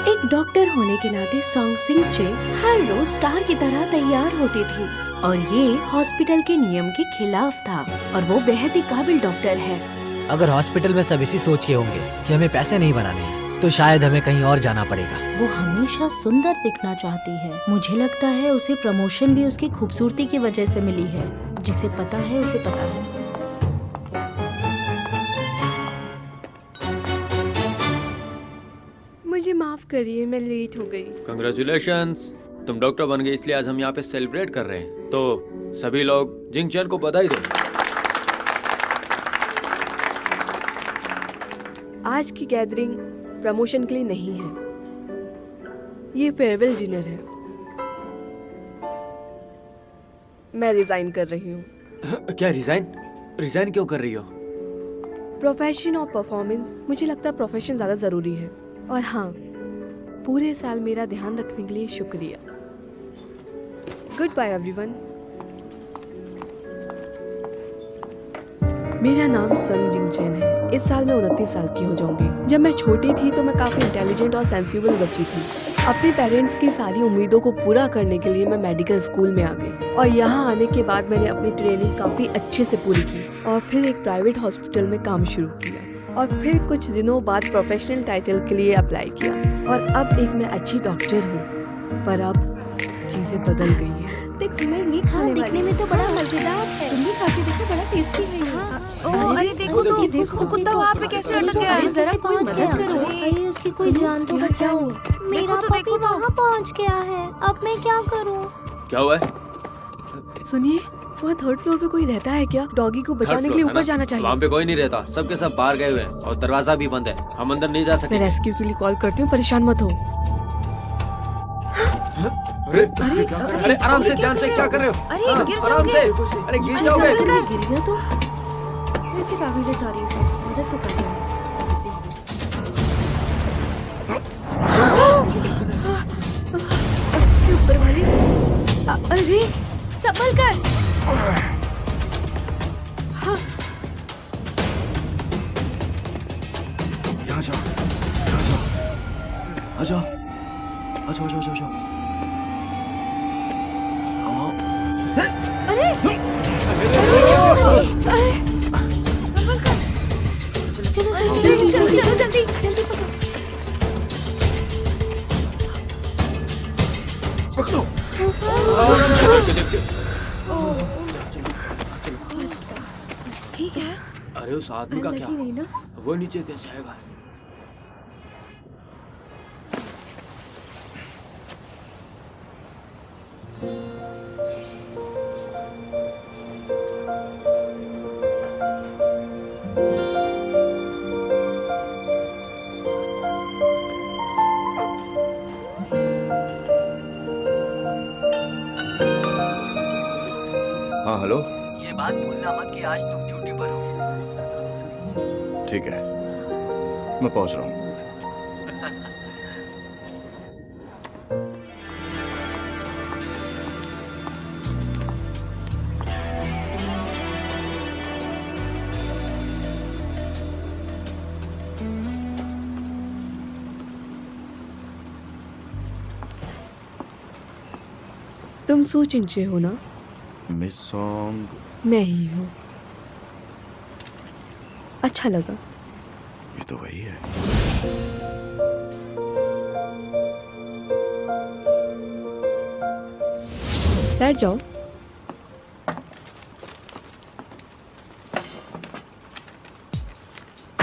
एक डॉक्टर होने के नाते सॉन्ग सिंह चे हर रोज स्टार की तरह तैयार होती थी और ये हॉस्पिटल के नियम के खिलाफ था और वो बेहद ही काबिल डॉक्टर है। अगर हॉस्पिटल में सब इसी सोच के होंगे कि हमें पैसे नहीं बनाने हैं तो शायद हमें कहीं और जाना पड़ेगा। वो हमेशा सुंदर दिखना चाहती है। मुझे लगता है उसे प्रमोशन भी उसकी खूबसूरती की वजह से मिली है। जिसे पता है उसे पता है। मुझे माफ करिए, मैं लेट हो गई। कंग्रेचुलेशंस, तुम डॉक्टर बन गई इसलिए आज हम यहाँ पे सेलिब्रेट कर रहे हैं। तो सभी लोग जिंग चैन को बधाई दो। आज की गैदरिंग प्रमोशन के लिए नहीं है, ये फेयरवेल डिनर है। मैं रिजाइन कर रही हूँ। क्या रिजाइन क्यों कर रही हो? प्रोफेशन और परफॉर्मेंस, मुझे लगता है प्रोफेशन ज्यादा जरूरी है। और हाँ, पूरे साल मेरा ध्यान रखने के लिए शुक्रिया। Good bye everyone. मेरा नाम संग जिंगचैन है। इस साल मैं 29 साल की हो जाऊंगी। जब मैं छोटी थी तो मैं काफी इंटेलिजेंट और सेंसिबल बच्ची थी। अपने पेरेंट्स की सारी उम्मीदों को पूरा करने के लिए मैं मेडिकल स्कूल में आ गई और यहाँ आने के बाद मैंने अपनी ट्रेनिंग काफी अच्छे से पूरी की और फिर एक प्राइवेट हॉस्पिटल में काम शुरू किया और फिर कुछ दिनों बाद प्रोफेशनल टाइटल के लिए अप्लाई किया और अब एक मैं अच्छी डॉक्टर हूँ। पर अब चीजें बदल गई हैं। देखो मैं ये खाने दिखने में तो बड़ा मजेदार है। तुम भी खा के देखो, बड़ा टेस्टी है। ओह अरे देखो तो, देखो कुत्ता वहाँ पे कैसे अटक गया है। जरा पहुंच गया। अरे उसकी कोई जान तो बचाओ। मेरा पपी वहाँ पहुंच गया है। अब मैं क्या करूँ? क्या हुआ है? सुनिए, वहाँ थर्ड फ्लोर पे कोई रहता है क्या? डॉगी को बचाने के लिए ऊपर जाना चाहिए। वहाँ पे कोई नहीं रहता, सबके सब बाहर गए हुए हैं और दरवाजा भी बंद है। हम अंदर नहीं जा सकते। मैं रेस्क्यू के लिए कॉल करती हूँ, परेशान मत हो। अरे आराम से, ध्यान से, क्या कर रहे हो? अरे गिर आराम से, जाओगे। अरे गिर जाओगे। गिर गया तो वैसे काबिल तारीफ है। मदद तो कर रहा है। ऊपर वाली। अरे संभल कर। यहाँ जाओ, यहाँ जाओ, आ जाओ, आ जाओ, जाओ, जाओ, जाओ। चलो जल्दी पकड़ो। पकड़ो। ठीक है। अरे उस आदमी का क्या? नहीं ना। वो नीचे कैसे आएगा? हाँ हेलो, ये बात भूलना मत कि आज तुम ड्यूटी पर हो। ठीक है, मैं पहुंच रहा हूँ। तुम सू चिंचे हो ना? मिस सॉन्ग, मैं ही हूँ। अच्छा लगा। ये तो वही है। बैठ जाओ।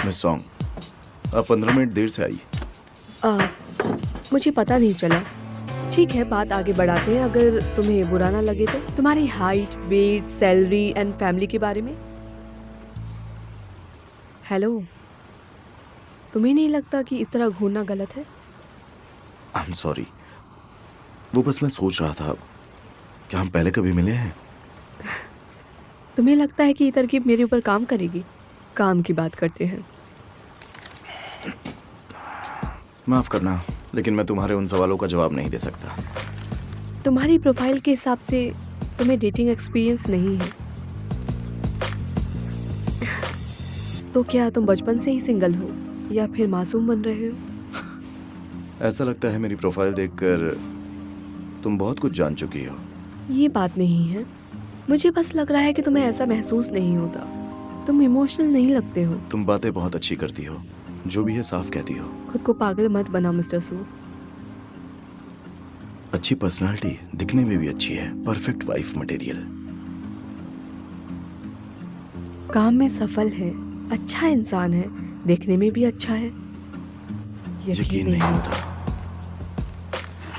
मिस सॉन्ग, आप 15 मिनट देर से आई। मुझे पता नहीं चला। ठीक है, बात आगे बढ़ाते हैं। अगर तुम्हें बुरा ना लगे तो तुम्हारी height, weight, salary and family के बारे में। हेलो, तुम्हें नहीं लगता कि इस तरह घूरना गलत है? आई एम सॉरी, वो बस मैं सोच रहा था कि हम पहले कभी मिले हैं। तुम्हें लगता है कि ये तरकीब मेरे ऊपर काम करेगी? काम की बात करते हैं। माफ करना, लेकिन मैं तुम्हारे उन सवालों का जवाब नहीं दे सकता। तुम्हारी प्रोफाइल के हिसाब से तुम्हें डेटिंग एक्सपीरियंस नहीं है। तो क्या तुम बचपन से ही सिंगल हो या फिर मासूम बन रहे हो? ऐसा लगता है मेरी प्रोफाइल देखकर तुम बहुत कुछ जान चुकी हो। ये बात नहीं है, मुझे बस लग रहा है कि तुम्हें ऐसा महसूस नहीं होता। तुम इमोशनल नहीं लगते हो। तुम बातें बहुत अच्छी करती हो, जो भी है साफ कहती हो। खुद को पागल मत बना मिस्टर सू। अच्छी पर्सनालिटी, दिखने में भी अच्छी है, परफेक्ट वाइफ मटेरियल। काम में सफल है, अच्छा इंसान है, देखने में भी अच्छा है। यकीन नहीं होता।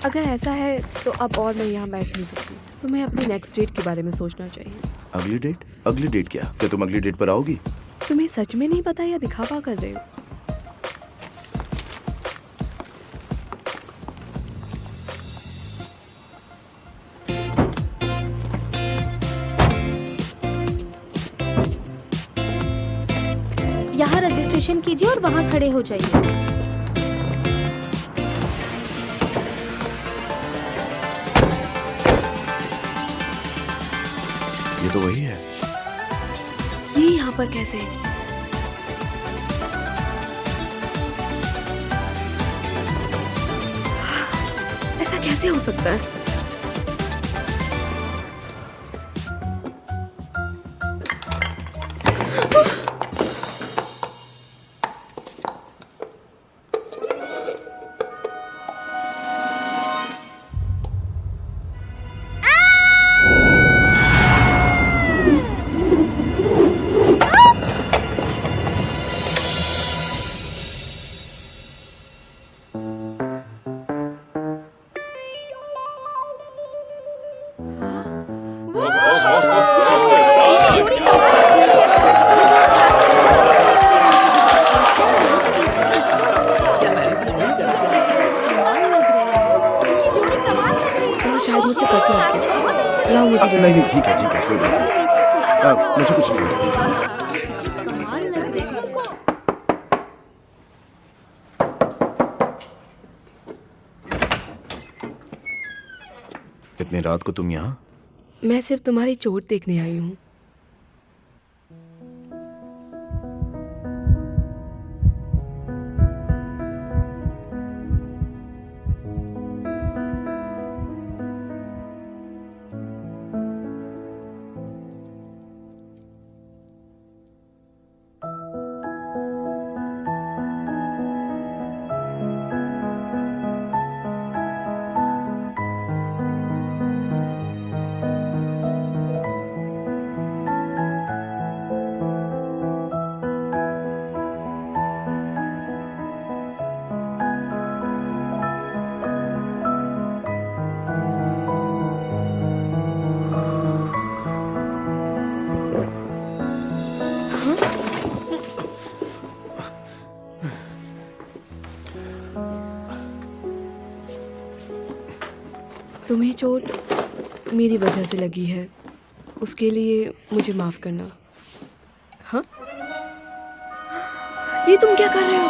अगर ऐसा है तो अब और मैं यहाँ बैठ नहीं सकती। तुम्हें अपनी नेक्स्ट डेट के बारे में सोचना चाहिए। अगली डेट? अगली डेट क्या? क्या तुम अगली डेट पर आओगी? तुम्हें सच में नहीं पता या दिखावा कर रहे हो? यहाँ रजिस्ट्रेशन कीजिए और वहाँ खड़े हो जाइए। ये तो वही है। ये यहाँ पर कैसे? ऐसा कैसे हो सकता है? शायद मुझसे कट नहीं। लाओ मुझे दे। नहीं, ठीक है, कोई बात नहीं। मुझे कुछ नहीं है। इतनी रात को तुम यहाँ? मैं सिर्फ तुम्हारी चोट देखने आई हूँ। तुम्हें चोट मेरी वजह से लगी है, उसके लिए मुझे माफ करना। हाँ? ये तुम क्या कर रहे हो?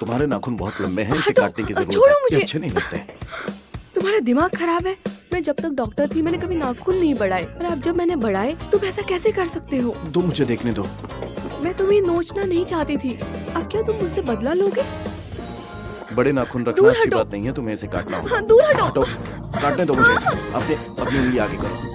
तुम्हारे नाखून बहुत लंबे हैं, इसे काटने की जरूरत छोड़ो है। मुझे। ये अच्छे नहीं लगते। तुम्हारा दिमाग खराब है। मैं जब तक डॉक्टर थी मैंने कभी नाखून नहीं बढ़ाए, और अब जब मैंने बढ़ाए तुम ऐसा कैसे कर सकते हो? तुम मुझे देखने दो। मैं तुम्हें नोचना नहीं चाहती थी, अब क्या तुम मुझसे बदला लोगे? बड़े नाखून रखना दूर अच्छी हटो। बात नहीं है, तुम्हें इसे काटना होगा। हाँ, दूर हटो। हटो, काटने दो मुझे। अपनी उंगली आगे करो।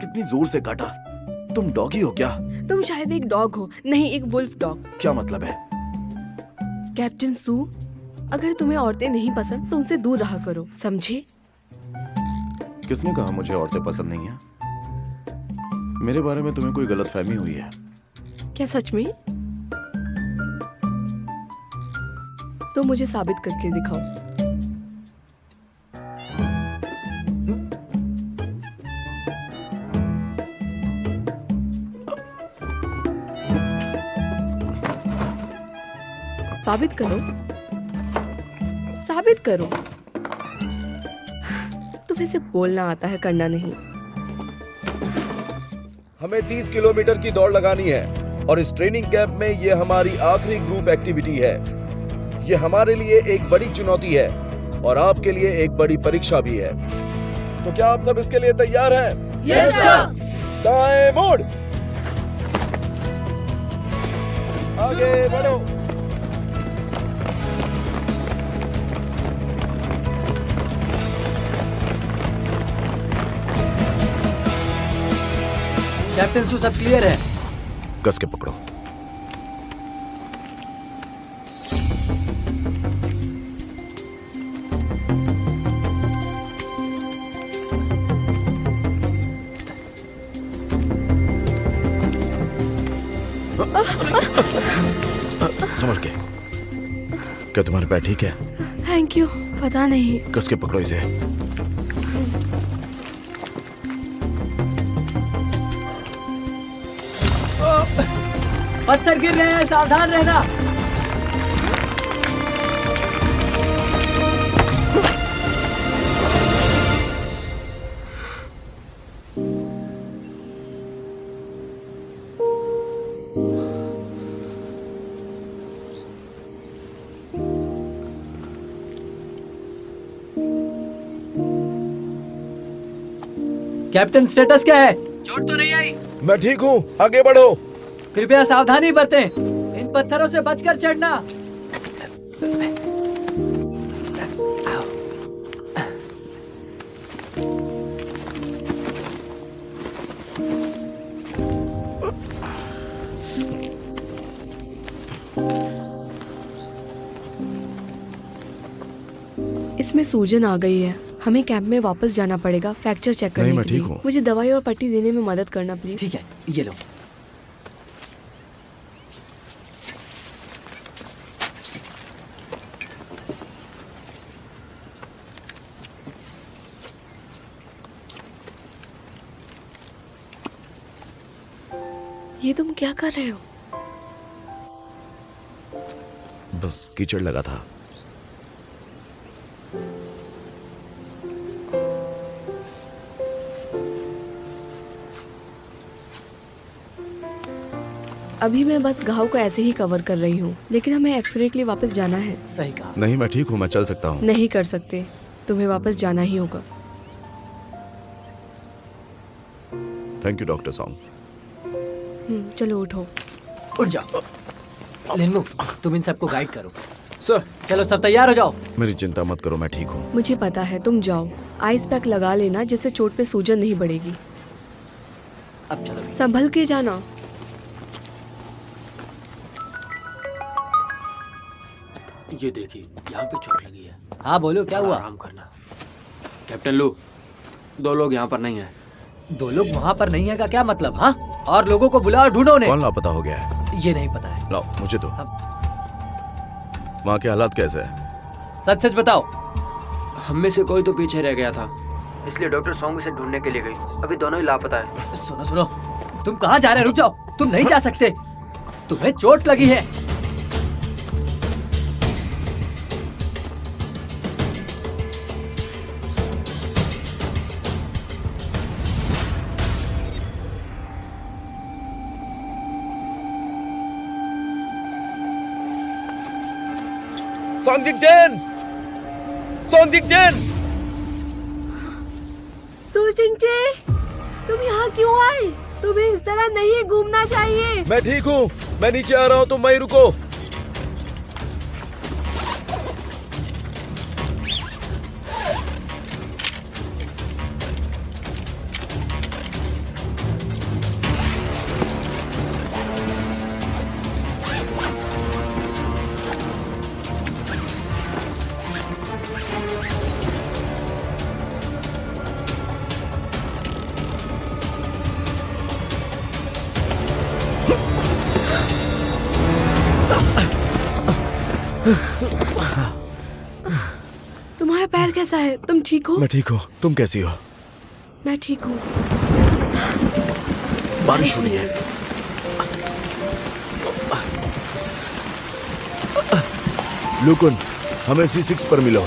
कितनी जोर से काटा। तुम डॉगी हो क्या? तुम शायद एक डॉग हो, नहीं एक वुल्फ डॉग। क्या मतलब है? कैप्टन सू, अगर तुम्हें औरतें नहीं पसंद तो उनसे दूर रहा करो, समझे? किसने कहा मुझे औरतें पसंद नहीं है? मेरे बारे में तुम्हें कोई गलतफहमी हुई है। क्या सच में? तो मुझे साबित करके दिखाओ। साबित करो, साबित करो। तुम्हें सिर्फ बोलना आता है, करना नहीं। हमें 30 किलोमीटर की दौड़ लगानी है। और इस ट्रेनिंग कैंप में ये हमारी आखिरी ग्रुप एक्टिविटी है। ये हमारे लिए एक बड़ी चुनौती है और आपके लिए एक बड़ी परीक्षा भी है। तो क्या आप सब इसके लिए तैयार हैं? Yes sir. दाएं मुड़, आगे बढ़ो। कैप्टन सू, सब क्लियर है? कस के पकड़ो। संभल के। क्या तुम्हारे पैर ठीक है? Thank you. पता नहीं। कस के पकड़ो इसे। पत्थर गिर रहे हैं, सावधान रहना। कैप्टन, स्टेटस क्या है? चोट तो नहीं आई? मैं ठीक हूँ, आगे बढ़ो। कृपया सावधानी बरतें। इन पत्थरों से बचकर चढ़ना। इसमें सूजन आ गई है। हमें कैंप में वापस जाना पड़ेगा फ्रैक्चर चेक करने नहीं, मैं के लिए। ठीक हूँ। मुझे दवाई और पट्टी देने में मदद करना प्लीज। ठीक है, ये लो। ये तुम क्या कर रहे हो? बस कीचड़ लगा था। अभी मैं बस घाव को ऐसे ही कवर कर रही हूँ, लेकिन हमें एक्सरे के लिए वापस जाना है। सही कहा। नहीं, मैं ठीक हूँ, मैं चल सकता हूँ। नहीं कर सकते, तुम्हें वापस जाना ही होगा। Thank you doctor song. चलो उठो। उठ जाओ। लिन्नू, तुम इन सबको गाइड करो। सर। चलो, सब तैयार हो जाओ। मेरी चिंता मत करो, मैं ठीक हूँ। मुझे पता है, तुम जाओ। आइस पैक लगा लेना जिससे चोट पे सूजन नहीं बढ़ेगी। अब चलो। संभल के जाना। ये देखिए, यहाँ पे चोट लगी है। हाँ बोलो, क्या हुआ? आराम करना। कैप्टन लू, 2 लोग यहाँ पर नहीं है। 2 लोग वहाँ पर नहीं है का क्या मतलब? हाँ, और लोगों को बुलाओ, ढूंढो उन्हें। कौन लापता हो गया है? ये नहीं पता है। लाओ, मुझे दो। वहाँ के हालात कैसे हैं? सच सच बताओ। हम में से कोई तो पीछे रह गया था, इसलिए डॉक्टर सॉन्ग से ढूंढने के लिए गई। अभी दोनों ही लापता है। सुनो सुनो, तुम कहाँ जा रहे हो? रुक जाओ, तुम नहीं जा सकते। तुम्हें चोट लगी है। सोंगजिक चेन, सोंगजिक चेन। सूजिंगचे, तुम यहाँ क्यों आए? तुम्हें इस तरह नहीं घूमना चाहिए। मैं ठीक हूँ, मैं नीचे आ रहा हूँ, तुम वहीं रुको। तुम्हारा पैर कैसा है? तुम ठीक हो? मैं ठीक हूँ, तुम कैसी हो? मैं ठीक हूँ। बारिश हो रही है। लुकुन, हमें C6 पर मिलो।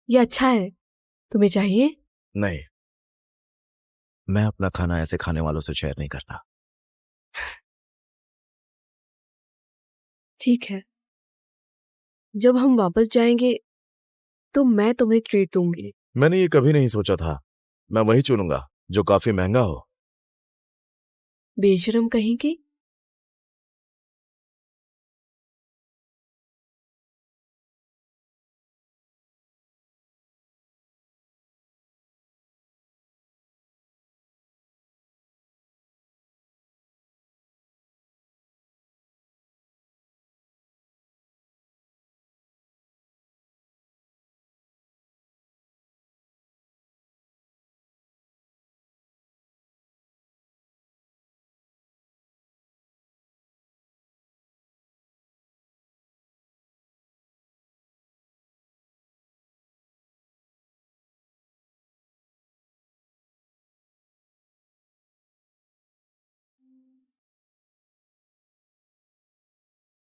ये अच्छा है। तुम्हें चाहिए? नहीं, मैं अपना खाना ऐसे खाने वालों से शेयर नहीं करता। ठीक है। जब हम वापस जाएंगे तो मैं तुम्हें ट्रीट दूंगी। मैंने ये कभी नहीं सोचा था। मैं वही चुनूंगा जो काफी महंगा हो। बेशरम कहीं की।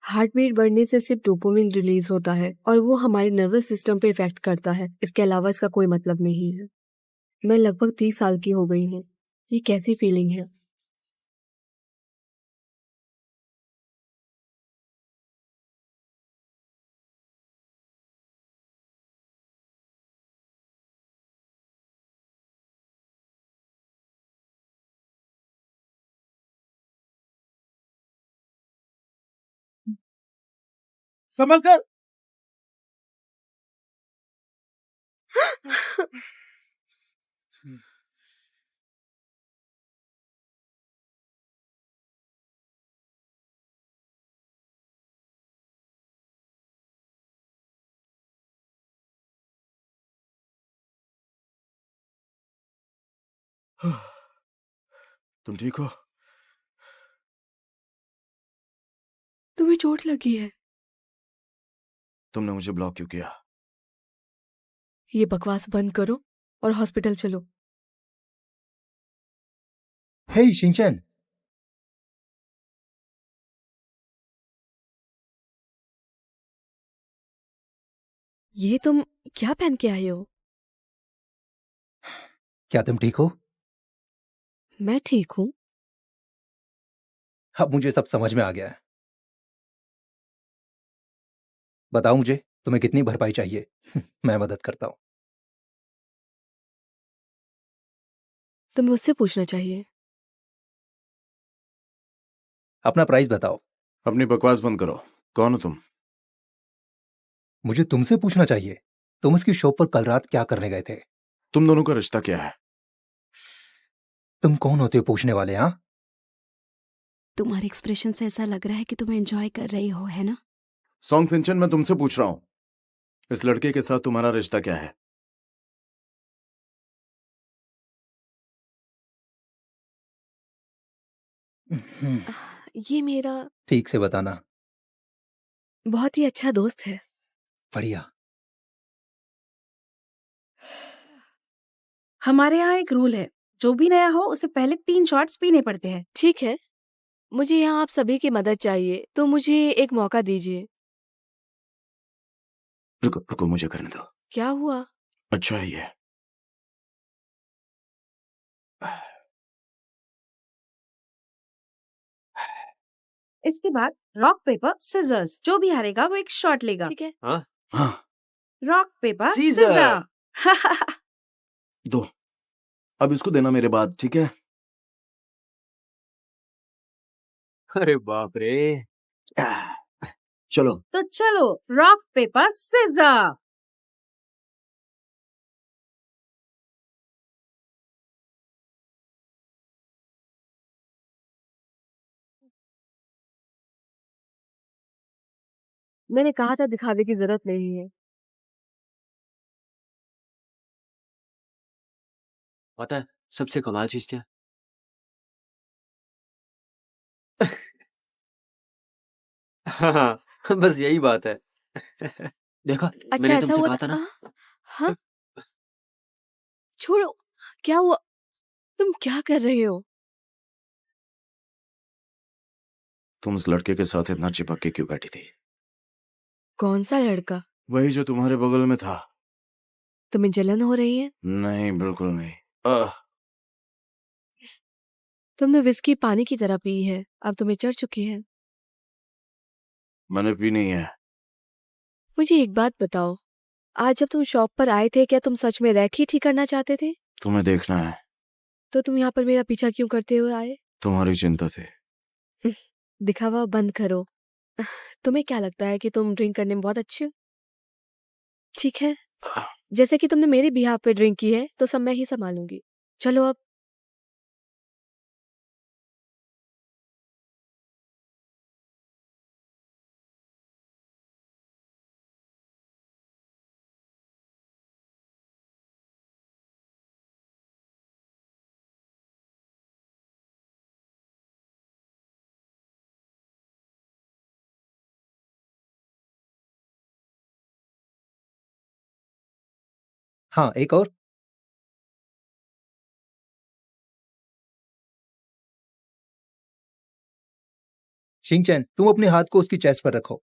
हार्ट बीट बढ़ने से सिर्फ डोपामिन रिलीज होता है और वो हमारे नर्वस सिस्टम पे इफेक्ट करता है। इसके अलावा इसका कोई मतलब नहीं है। मैं लगभग 30 साल की हो गई हूँ। ये कैसी फीलिंग है? संभल कर। तुम ठीक हो? तुम्हें चोट लगी है? तुमने मुझे ब्लॉक क्यों किया? ये बकवास बंद करो और हॉस्पिटल चलो। हे शिनचैन, ये तुम क्या पहन के आए हो? क्या तुम ठीक हो? मैं ठीक हूँ। अब मुझे सब समझ में आ गया है। बताओ मुझे तुम्हें कितनी भरपाई चाहिए। मैं मदद करता हूँ। तुम्हें मुझसे पूछना चाहिए। अपना प्राइस बताओ। अपनी बकवास बंद करो। कौन हो तुम? मुझे तुमसे पूछना चाहिए। तुम उसकी शॉप पर कल रात क्या करने गए थे? तुम दोनों का रिश्ता क्या है? तुम कौन होते हो पूछने वाले? हाँ, तुम्हारे एक्सप्रेशन से ऐसा लग रहा है कि तुम एंजॉय कर रही हो, है ना? सॉन्ग सिंचन, मैं तुमसे पूछ रहा हूँ, इस लड़के के साथ तुम्हारा रिश्ता क्या है? ये मेरा ठीक से बताना। बहुत ही अच्छा दोस्त है। बढ़िया। हमारे यहाँ एक रूल है, जो भी नया हो उसे पहले 3 शॉट्स पीने पड़ते हैं। ठीक है, मुझे यहाँ आप सभी की मदद चाहिए, तो मुझे एक मौका दीजिए। रुको रुको, मुझे करने दो। क्या हुआ? अच्छा ही है। इसके बाद रॉक पेपर सिजर्स, जो भी हारेगा वो एक शॉट लेगा। ठीक है। हाँ, हाँ, रॉक पेपर Scissor। सिजर। दो। अब इसको देना मेरे बाद, ठीक है? अरे बाप रे। चलो। तो चलो, रॉक पेपर सिजर। मैंने कहा था दिखावे की जरूरत नहीं है। पता है सबसे कमाल चीज क्या है? हाँ, बस यही बात है। देखा, अच्छा, मैंने ऐसा तुमसे हुआ कहा था? था ना। हाँ, छोड़ो। क्या हुआ? तुम क्या कर रहे हो? तुम उस लड़के के साथ इतना चिपक के क्यों बैठी थी? कौन सा लड़का? वही जो तुम्हारे बगल में था। तुम्हें जलन हो रही है? नहीं, बिल्कुल नहीं। तुमने विस्की पानी की तरह पी है, अब तुम्हें चढ़ चुकी है। मैंने पी नहीं है। मुझे एक बात बताओ, आज जब तुम शॉप पर आए थे, क्या तुम सच में रैक ही ठीक करना चाहते थे? तुम्हें देखना है। तो तुम यहाँ पर मेरा पीछा क्यों करते हुए आए? तुम्हारी चिंता थी। दिखावा बंद करो। तुम्हें क्या लगता है कि तुम ड्रिंक करने में बहुत अच्छे हो? ठीक है, जैसे कि तुमने मेरे बिहाफ पे ड्रिंक की है, तो सब मैं ही संभालूंगी। चलो अब। हाँ, एक और। शिंचैन, तुम अपने हाथ को उसकी चेस्ट पर रखो।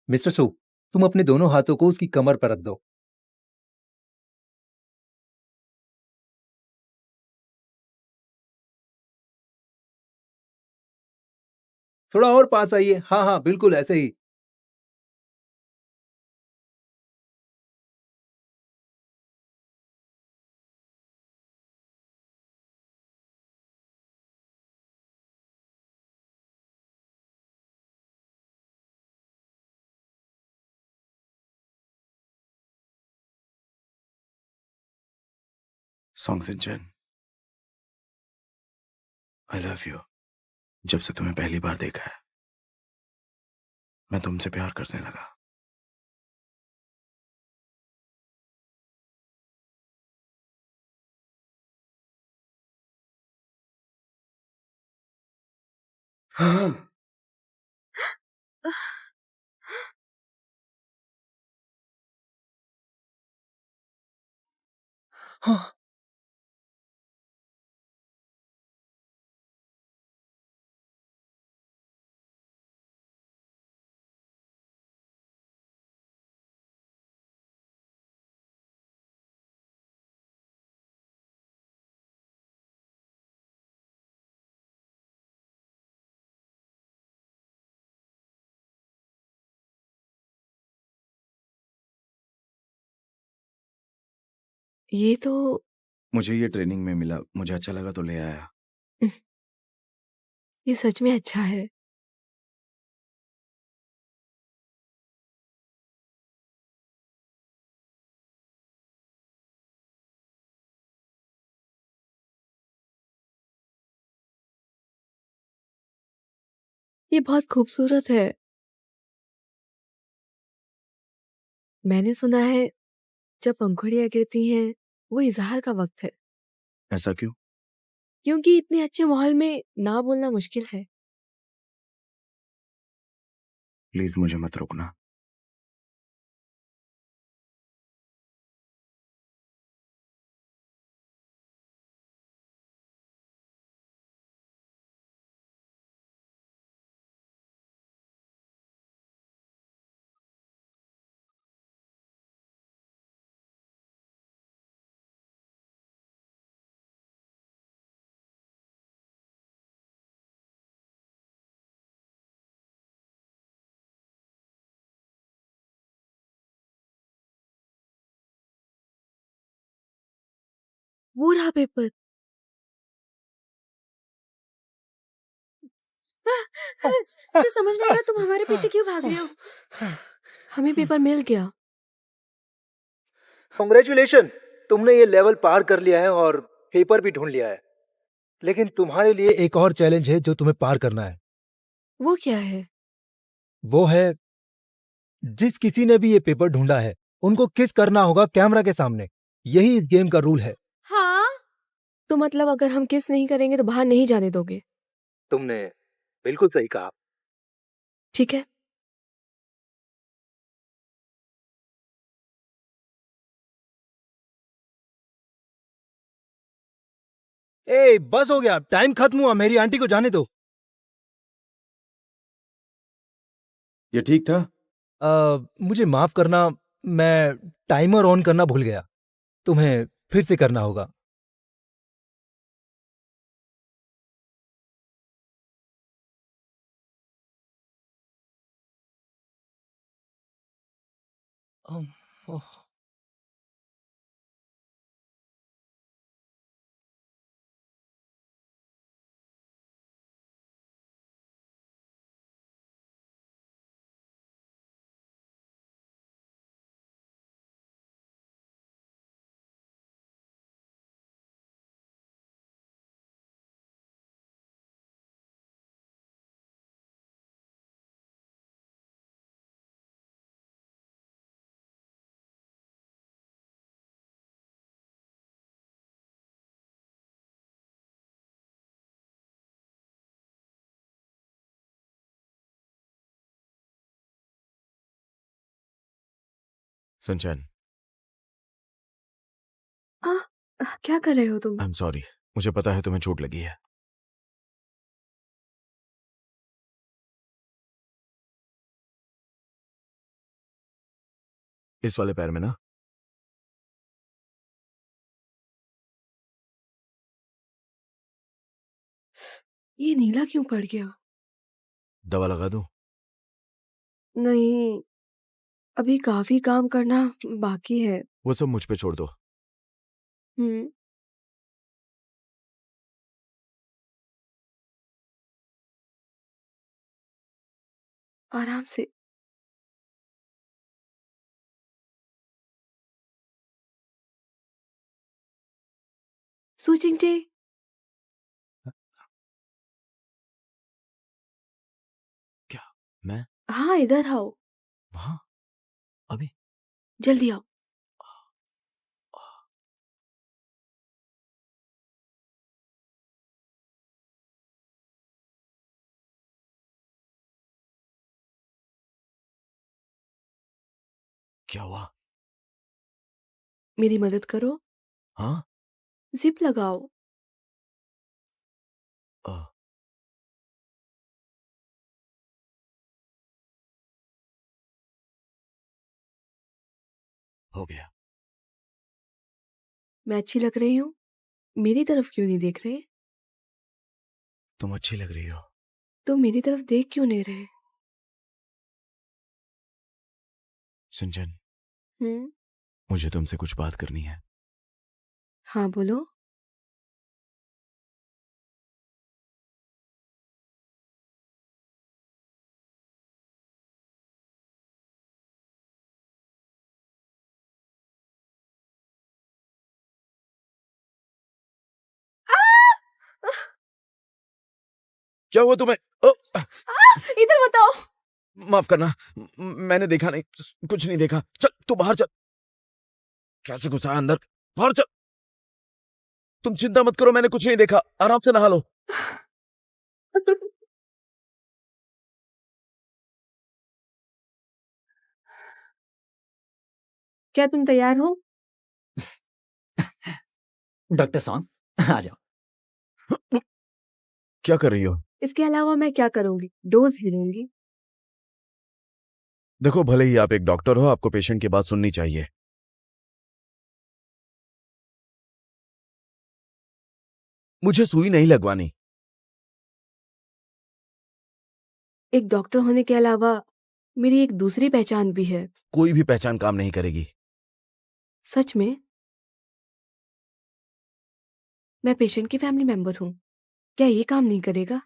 मिस्टर सू, तुम अपने दोनों हाथों को उसकी कमर पर रख दो। थोड़ा और पास आइए। हाँ हाँ, बिल्कुल ऐसे ही। सॉन्ग सिंचन, आई लव यू। जब से तुम्हें पहली बार देखा है, मैं तुमसे प्यार करने लगा। हाँ। ये तो मुझे ये ट्रेनिंग में मिला, मुझे अच्छा लगा तो ले आया। ये सच में अच्छा है। ये बहुत खूबसूरत है। मैंने सुना है जब पंखुड़ियां गिरती हैं, वो इजहार का वक्त है। ऐसा क्यों? क्योंकि इतने अच्छे माहौल में ना बोलना मुश्किल है। प्लीज मुझे मत रोकना। वो रहा पेपर। मुझे समझ नहीं आ रहा तुम हमारे पीछे क्यों भाग रहे हो। हमें पेपर मिल गया। कांग्रेचुलेशन, तुमने ये लेवल पार कर लिया है और पेपर भी ढूंढ लिया है। लेकिन तुम्हारे लिए एक और चैलेंज है जो तुम्हें पार करना है। वो क्या है? वो है, जिस किसी ने भी ये पेपर ढूंढा है, उनको किस करना होगा कैमरा के सामने। यही इस गेम का रूल है। हाँ, तो मतलब अगर हम किस नहीं करेंगे तो बाहर नहीं जाने दोगे? तुमने बिल्कुल सही कहा। ठीक है। ए बस हो गया, टाइम खत्म हुआ, मेरी आंटी को जाने दो। ये ठीक था? मुझे माफ करना, मैं टाइमर ऑन करना भूल गया। तुम्हें फिर से करना होगा। अम, ओह, संचयन, क्या कर रहे हो तुम? I am sorry. मुझे पता है तुम्हें चोट लगी है। इस वाले पैर में ना? ये नीला क्यों पड़ गया? दवा लगा दूं? नहीं, अभी काफी काम करना बाकी है। वो सब मुझ पे छोड़ दो। हम्म। आराम से। सुचिंटे। क्या? मैं? हाँ, इधर आओ। वहां? अभी? जल्दी आओ। क्या हुआ? मेरी मदद करो। हाँ? जिप लगाओ। अ, हो गया। मैं अच्छी लग रही हूँ? मेरी तरफ क्यों नहीं देख रहे? तुम अच्छी लग रही हो। तुम मेरी तरफ देख क्यों नहीं रहे? संजन, हम्म। मुझे तुमसे कुछ बात करनी है। हाँ, बोलो। क्या हुआ तुम्हें? इधर बताओ। माफ करना, मैंने देखा नहीं, कुछ नहीं देखा। चल तू बाहर चल। कैसे घुसा है अंदर? बाहर चल। तुम चिंता मत करो, मैंने कुछ नहीं देखा। आराम से नहा लो। क्या तुम तैयार हो? डॉक्टर सॉन्ग आ जाओ। क्या कर रही हो? इसके अलावा मैं क्या करूंगी? डोज ही लूंगी। देखो, भले ही आप एक डॉक्टर हो, आपको पेशेंट की बात सुननी चाहिए। मुझे सुई नहीं लगवानी। एक डॉक्टर होने के अलावा मेरी एक दूसरी पहचान भी है। कोई भी पहचान काम नहीं करेगी। सच में? मैं पेशेंट की फैमिली मेंबर हूँ। क्या ये काम नहीं करेगा?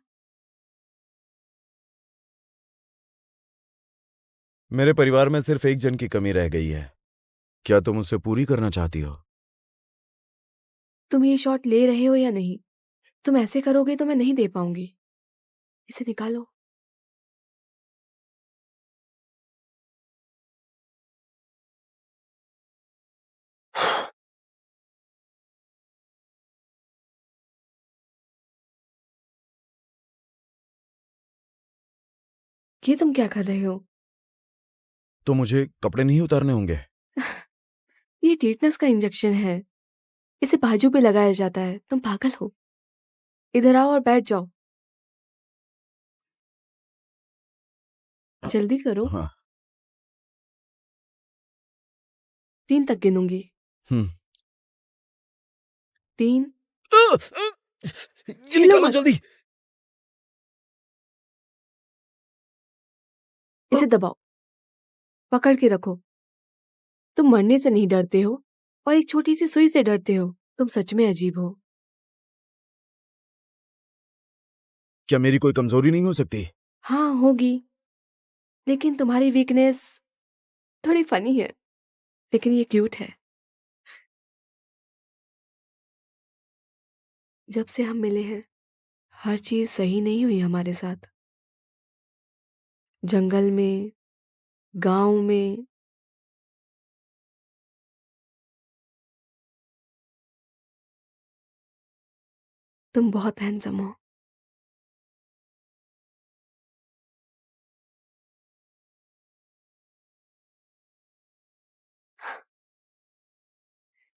मेरे परिवार में सिर्फ एक जन की कमी रह गई है। क्या तुम उसे पूरी करना चाहती हो? तुम ये शॉट ले रहे हो या नहीं? तुम ऐसे करोगे तो मैं नहीं दे पाऊंगी। इसे निकालो। ये तुम क्या कर रहे हो? तो मुझे कपड़े नहीं उतारने होंगे? ये टीटनस का इंजेक्शन है। इसे बाजू पे लगाया जाता है। तुम पागल हो? इधर आओ और बैठ जाओ। जल्दी करो। हाँ। 3 तक गिनूंगी। हम्म। 3। ये हिलो निकालो मत। जल्दी। इसे दबाओ, पकड़ के रखो। तुम मरने से नहीं डरते हो और एक छोटी सी सुई से डरते हो। तुम सच में अजीब हो। क्या मेरी कोई कमजोरी नहीं हो सकती? हाँ होगी, लेकिन तुम्हारी वीकनेस थोड़ी फनी है, लेकिन ये क्यूट है। जब से हम मिले हैं हर चीज सही नहीं हुई हमारे साथ। जंगल में, गांव में, तुम बहुत हैंडसम हो।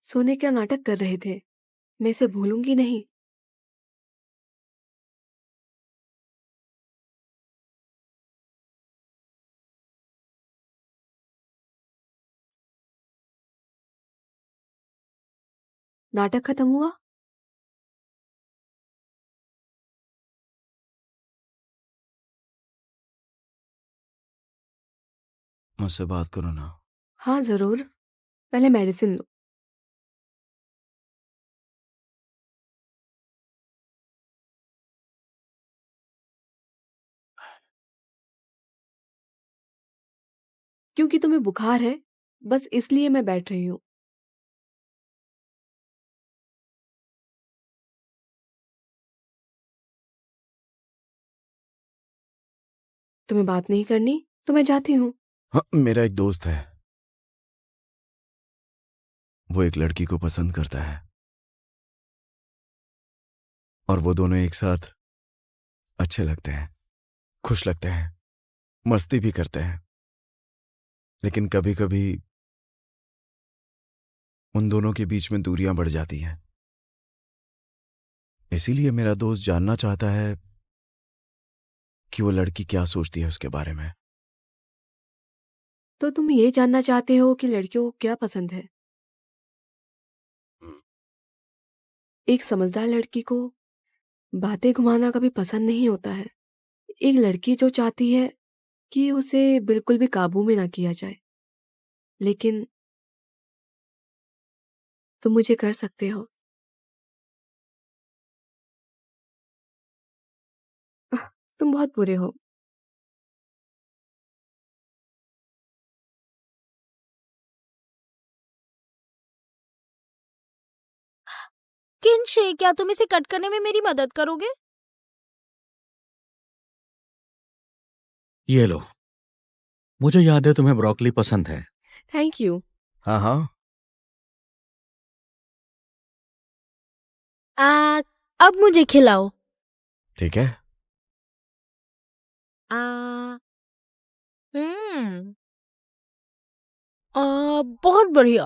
सोने का नाटक कर रहे थे, मैं इसे भूलूंगी नहीं। नाटक खत्म हुआ? मुझसे बात करो ना। हाँ जरूर, पहले मेडिसिन लो। क्योंकि तुम्हें बुखार है, बस इसलिए मैं बैठ रही हूँ। तुम्हें बात नहीं करनी तो मैं जाती हूँ। हाँ, मेरा एक दोस्त है, वो एक लड़की को पसंद करता है और वो दोनों एक साथ अच्छे लगते हैं, खुश लगते हैं, मस्ती भी करते हैं। लेकिन कभी कभी उन दोनों के बीच में दूरियां बढ़ जाती हैं। इसीलिए मेरा दोस्त जानना चाहता है कि वो लड़की क्या सोचती है उसके बारे में। तो तुम ये जानना चाहते हो कि लड़कियों को क्या पसंद है? एक समझदार लड़की को बातें घुमाना कभी पसंद नहीं होता है। एक लड़की जो चाहती है कि उसे बिल्कुल भी काबू में ना किया जाए, लेकिन तुम मुझे कर सकते हो। तुम बहुत बुरे हो। किंशे, क्या तुम इसे कट करने में मेरी मदद करोगे? ये लो। मुझे याद है तुम्हें ब्रोकली पसंद है। Thank you. हाँ हाँ। आ, अब मुझे खिलाओ। ठीक है। आ, हम्म, बहुत बढ़िया।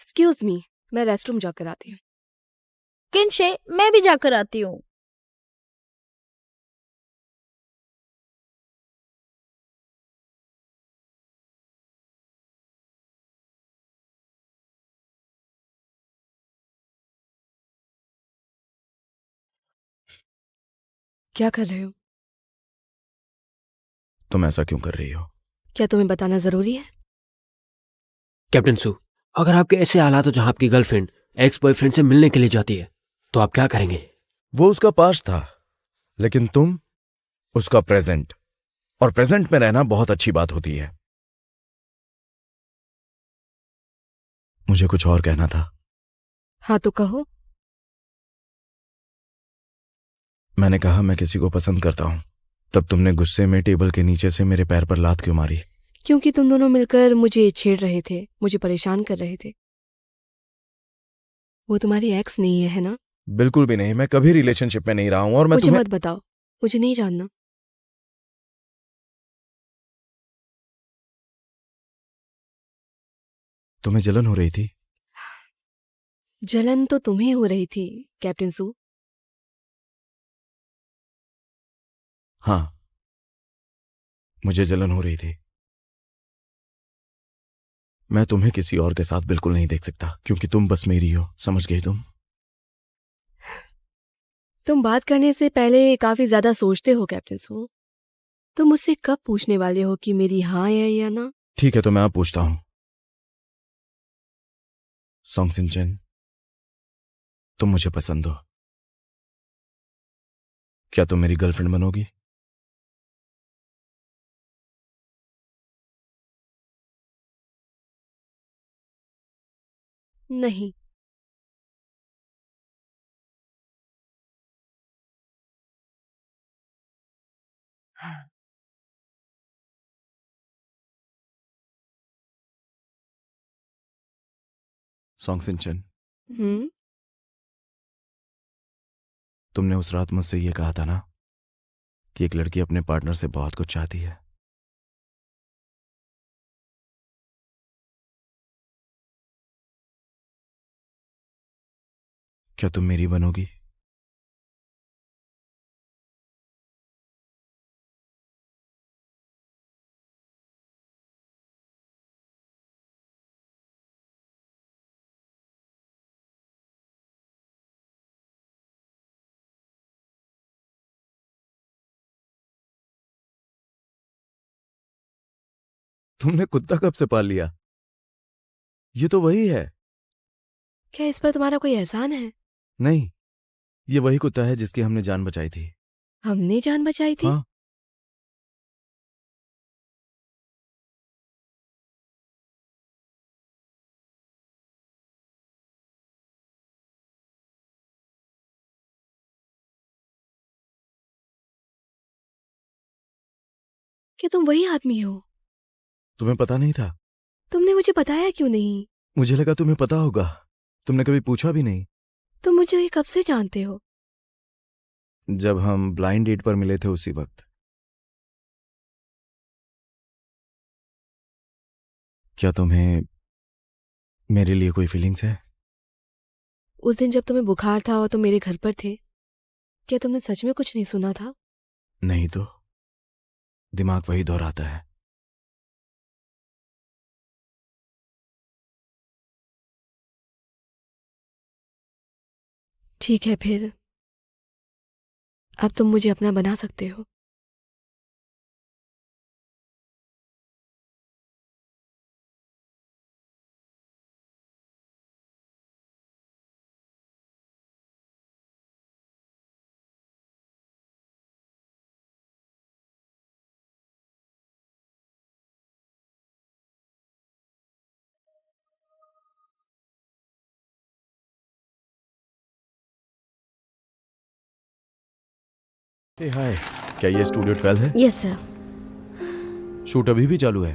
एक्सक्यूज मी, मैं रेस्टरूम जाकर आती हूँ। किंशे, मैं भी जाकर आती हूँ। क्या कर रहे हो? तुम ऐसा क्यों कर रही हो? क्या तुम्हें बताना जरूरी है? कैप्टन सू, अगर आपके ऐसे हालात हो जहां आपकी गर्लफ्रेंड एक्स बॉयफ्रेंड से मिलने के लिए जाती है तो आप क्या करेंगे? वो उसका पास्ट था, लेकिन तुम उसका प्रेजेंट, और प्रेजेंट में रहना बहुत अच्छी बात होती है। मुझे कुछ और कहना था। हाँ तो कहो। मैंने कहा मैं किसी को पसंद करता हूं, तब तुमने गुस्से में टेबल के नीचे से मेरे पैर पर लात क्यों मारी? क्योंकि तुम दोनों मिलकर मुझे छेड़ रहे थे, मुझे परेशान कर रहे थे। वो तुम्हारी एक्स नहीं है ना? बिल्कुल भी नहीं, मैं कभी रिलेशनशिप में नहीं रहा हूं और मैं मुझे तुम्हें। मत बताओ, मुझे नहीं जानना। तुम्हें जलन हो रही थी? जलन तो तुम्हें हो रही थी कैप्टन सू। हाँ, मुझे जलन हो रही थी। मैं तुम्हें किसी और के साथ बिल्कुल नहीं देख सकता, क्योंकि तुम बस मेरी हो, समझ गई तुम? तुम बात करने से पहले काफी ज्यादा सोचते हो कैप्टन सू। तुम मुझसे कब पूछने वाले हो कि मेरी हाँ है या ना? ठीक है, तो मैं अब पूछता हूं। सॉन्ग सिंचन, तुम मुझे पसंद हो। क्या तुम मेरी गर्लफ्रेंड बनोगी? नहीं। सॉन्ग सिंचन, हम्म। तुमने उस रात मुझसे ये कहा था ना कि एक लड़की अपने पार्टनर से बहुत कुछ चाहती है। क्या तुम मेरी बनोगी? तुमने कुत्ता कब से पाल लिया? ये तो वही है। क्या इस पर तुम्हारा कोई एहसान है? नहीं, ये वही कुत्ता है जिसकी हमने जान बचाई थी। हमने जान बचाई थी? हाँ। क्या तुम वही आदमी हो? तुम्हें पता नहीं था? तुमने मुझे बताया क्यों नहीं? मुझे लगा तुम्हें पता होगा, तुमने कभी पूछा भी नहीं। तुम मुझे कब से जानते हो? जब हम ब्लाइंड डेट पर मिले थे उसी वक्त। क्या तुम्हें मेरे लिए कोई फीलिंग्स है? उस दिन जब तुम्हें बुखार था और तुम मेरे घर पर थे, क्या तुमने सच में कुछ नहीं सुना था? नहीं तो दिमाग वही दोहराता है। ठीक है, फिर अब तुम मुझे अपना बना सकते हो। हे हाय, क्या ये स्टूडियो 12 है? Yes sir. शूट अभी भी चालू है?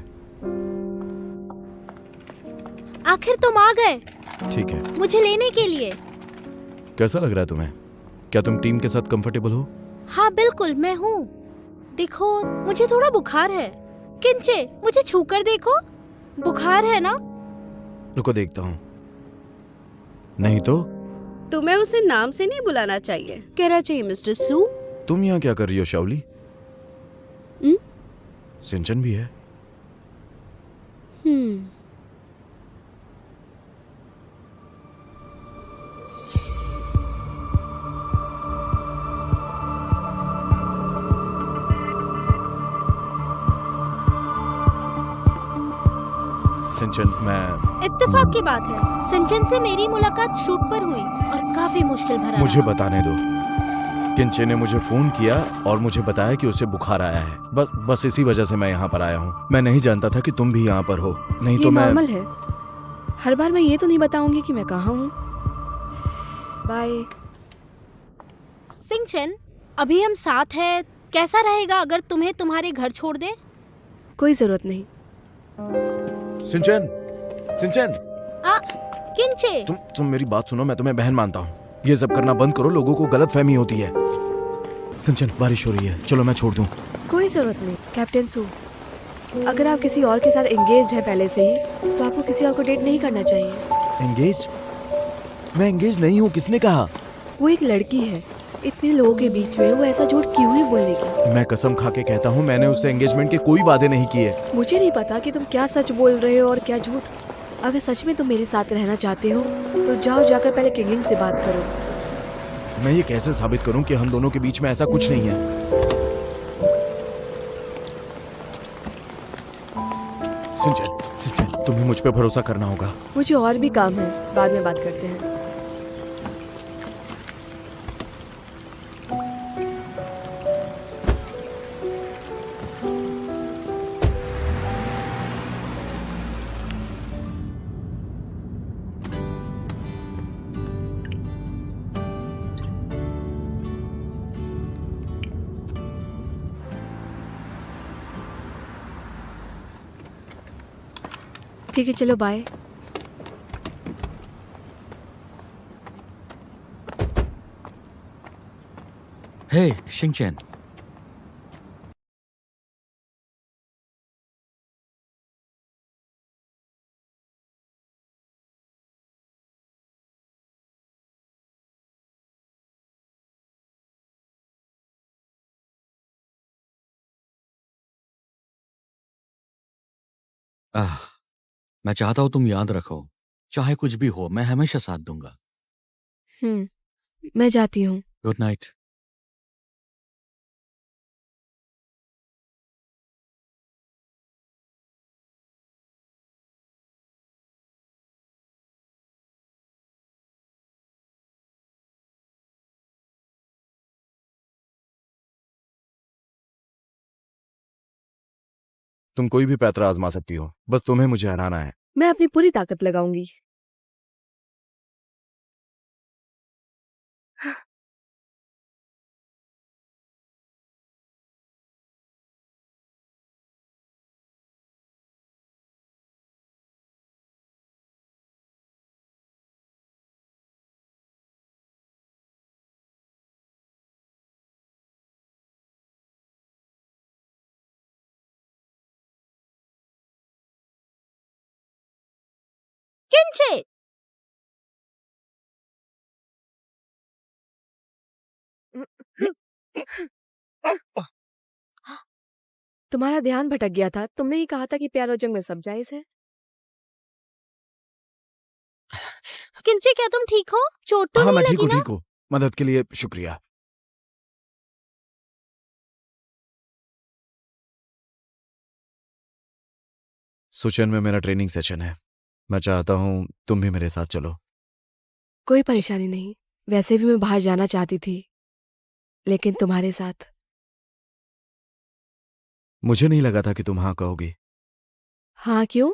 आखिर तुम आ गए ठीक है। मुझे लेने के लिए। कैसा लग रहा है तुम्हें? क्या तुम टीम के साथ कंफर्टेबल हो? हाँ बिल्कुल, मैं हूँ। देखो, मुझे थोड़ा बुखार है। किंचे, मुझे छूकर देखो, बुखार है ना? रुको देखता हूँ। नहीं तो? तुम्हें उसे नाम से नहीं बुलाना चाहिए, कहना चाहिए मिस्टर सू। तुम यहाँ क्या कर रही हो शाओली? सिंचन भी है। सिंचन, मैं इत्तेफाक की बात है, सिंचन से मेरी मुलाकात शूट पर हुई और काफी मुश्किल भरा मुझे रहा। बताने दो। किंचे ने मुझे फोन किया और मुझे बताया कि उसे बुखार आया है। बस इसी वजह से मैं यहाँ पर आया हूँ। मैं नहीं जानता था कि तुम भी यहाँ पर हो, नहीं तो मैं। नॉर्मल है। हर बार मैं ये तो नहीं बताऊंगी कि मैं कहाँ हूँ। बाय। सिंचन, अभी हम साथ हैं, कैसा रहेगा अगर तुम्हें तुम्हारे घर छोड़ दे? कोई जरूरत नहीं। सिंचन, सिंचन, किंचे। तुम मेरी बात सुनो, मैं तुम्हें बहन मानता हूँ। ये सब करना बंद करो, लोगों को गलत फहमी होती है। सिंचन, बारिश हो रही है, चलो मैं छोड़ दूं। कोई जरूरत नहीं कैप्टन सू। अगर आप किसी और के साथ एंगेज्ड है पहले से ही, तो आपको किसी और को डेट नहीं करना चाहिए। एंगेज्ड? मैं एंगेज नहीं हूँ, किसने कहा? वो एक लड़की है इतने लोगों के बीच में वो ऐसा झूठ क्यों ही बोलेगी? मैं कसम खा के कहता हूँ मैंने उससे एंगेजमेंट के कोई वादे नहीं किए। मुझे नहीं पता कि तुम क्या सच बोल रहे हो और क्या झूठ। अगर सच में तुम मेरे साथ रहना चाहते हो तो जाओ जाकर पहले किंगिंग से बात करो। मैं ये कैसे साबित करूं कि हम दोनों के बीच में ऐसा कुछ नहीं है? सिंचन, तुम्हें मुझ पे भरोसा करना होगा। मुझे और भी काम है, बाद में बात करते हैं। ठीक है, चलो बाय। हे शिंगचैन, मैं चाहता हूं तुम याद रखो, चाहे कुछ भी हो मैं हमेशा साथ दूंगा। मैं जाती हूँ। Good night. तुम कोई भी पैतरा आजमा सकती हो, बस तुम्हें मुझे हराना है। मैं अपनी पूरी ताकत लगाऊंगी। किंचित तुम्हारा ध्यान भटक गया था। तुमने ही कहा था कि प्यार और जंग में सब जायज है। किंचे, क्या तुम ठीक हो? चोट तो हाँ नहीं मैं लगी ना? ठीक हूँ। मदद के लिए शुक्रिया। सुचन में मेरा ट्रेनिंग सेशन है, मैं चाहता हूँ तुम भी मेरे साथ चलो। कोई परेशानी नहीं, वैसे भी मैं बाहर जाना चाहती थी, लेकिन तुम्हारे साथ। मुझे नहीं लगा था कि तुम हाँ कहोगी। हाँ, क्यों?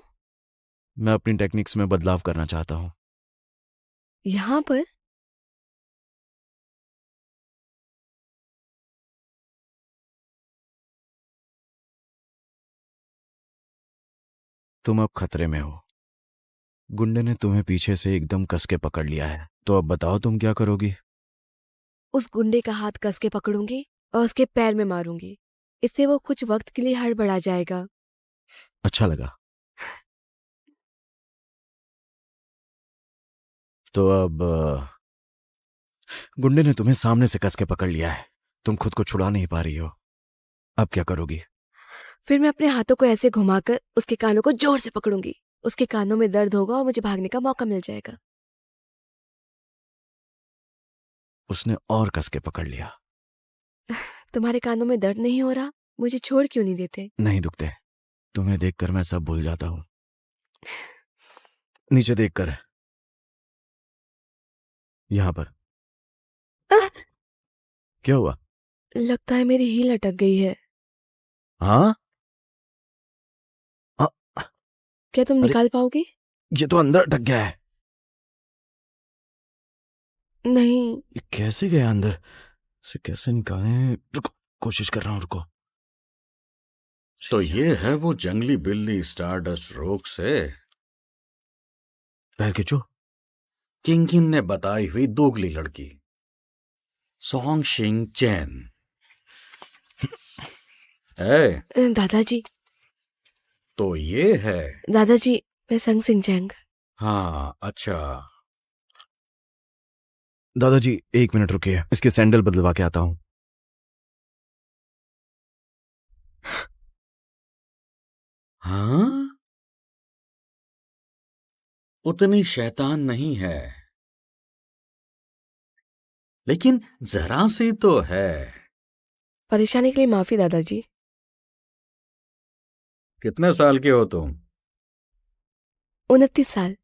मैं अपनी टेक्निक्स में बदलाव करना चाहता हूँ। यहाँ पर? तुम अब खतरे में हो। गुंडे ने तुम्हें पीछे से एकदम कस के पकड़ लिया है, तो अब बताओ तुम क्या करोगी? उस गुंडे का हाथ कस के पकड़ूंगी और उसके पैर में मारूंगी। इससे वो कुछ वक्त के लिए हड़बड़ा जाएगा। अच्छा लगा। तो अब गुंडे ने तुम्हें सामने से कस के पकड़ लिया है, तुम खुद को छुड़ा नहीं पा रही हो, अब क्या करोगी? फिर मैं अपने हाथों को ऐसे घुमाकर उसके कानों को जोर से पकड़ूंगी। उसके कानों में दर्द होगा और मुझे भागने का मौका मिल जाएगा। उसने और कस के पकड़ लिया। तुम्हारे कानों में दर्द नहीं हो रहा? मुझे छोड़ क्यों नहीं देते? नहीं दुखते, तुम्हें देखकर मैं सब भूल जाता हूँ। नीचे देखकर, यहां पर। क्या हुआ? लगता है मेरी हील अटक गई है। हाँ? क्या तुम अरे, निकाल पाओगे? ये तो अंदर अटक गया है। नहीं। ये कैसे गया अंदर? इसे कैसे निकालें? रुको, कोशिश कर रहा हूँ, रुको। तो ये है वो जंगली बिल्ली स्टारडस्ट रोग से पैर खींचो। किंकिन ने बताई हुई दोगली लड़की सॉन्ग शिंग चैन। दादाजी। तो ये है। दादाजी, मैं संग सिंह जैंग। हाँ अच्छा। दादाजी 1 मिनट रुकिए, इसके सैंडल बदलवा के आता हूँ। हाँ, उतनी शैतान नहीं है, लेकिन जरा सी तो है। परेशानी के लिए माफी दादाजी। कितने साल के हो तुम? 29 साल।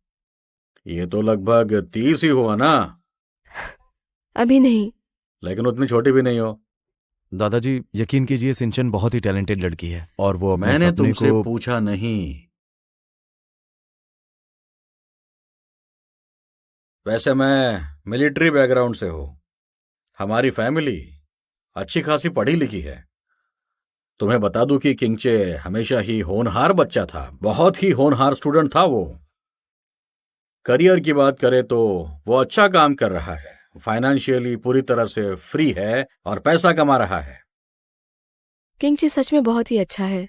ये तो लगभग 30 ही हुआ ना? अभी नहीं। लेकिन उतनी छोटी भी नहीं हो। दादाजी यकीन कीजिए, सिंचन बहुत ही टैलेंटेड लड़की है और वो अपने मैंने सपने तुमसे को पूछा नहीं। वैसे मैं मिलिट्री बैकग्राउंड से हूं। हमारी फैमिली अच्छी खासी पढ़ी लिखी है। तुम्हें बता दूं कि किंगचे हमेशा ही होनहार बच्चा था, बहुत ही होनहार स्टूडेंट था वो। करियर की बात करें तो वो अच्छा काम कर रहा है, फाइनेंशियली पूरी तरह से फ्री है और पैसा कमा रहा है। किंगची सच में बहुत ही अच्छा है।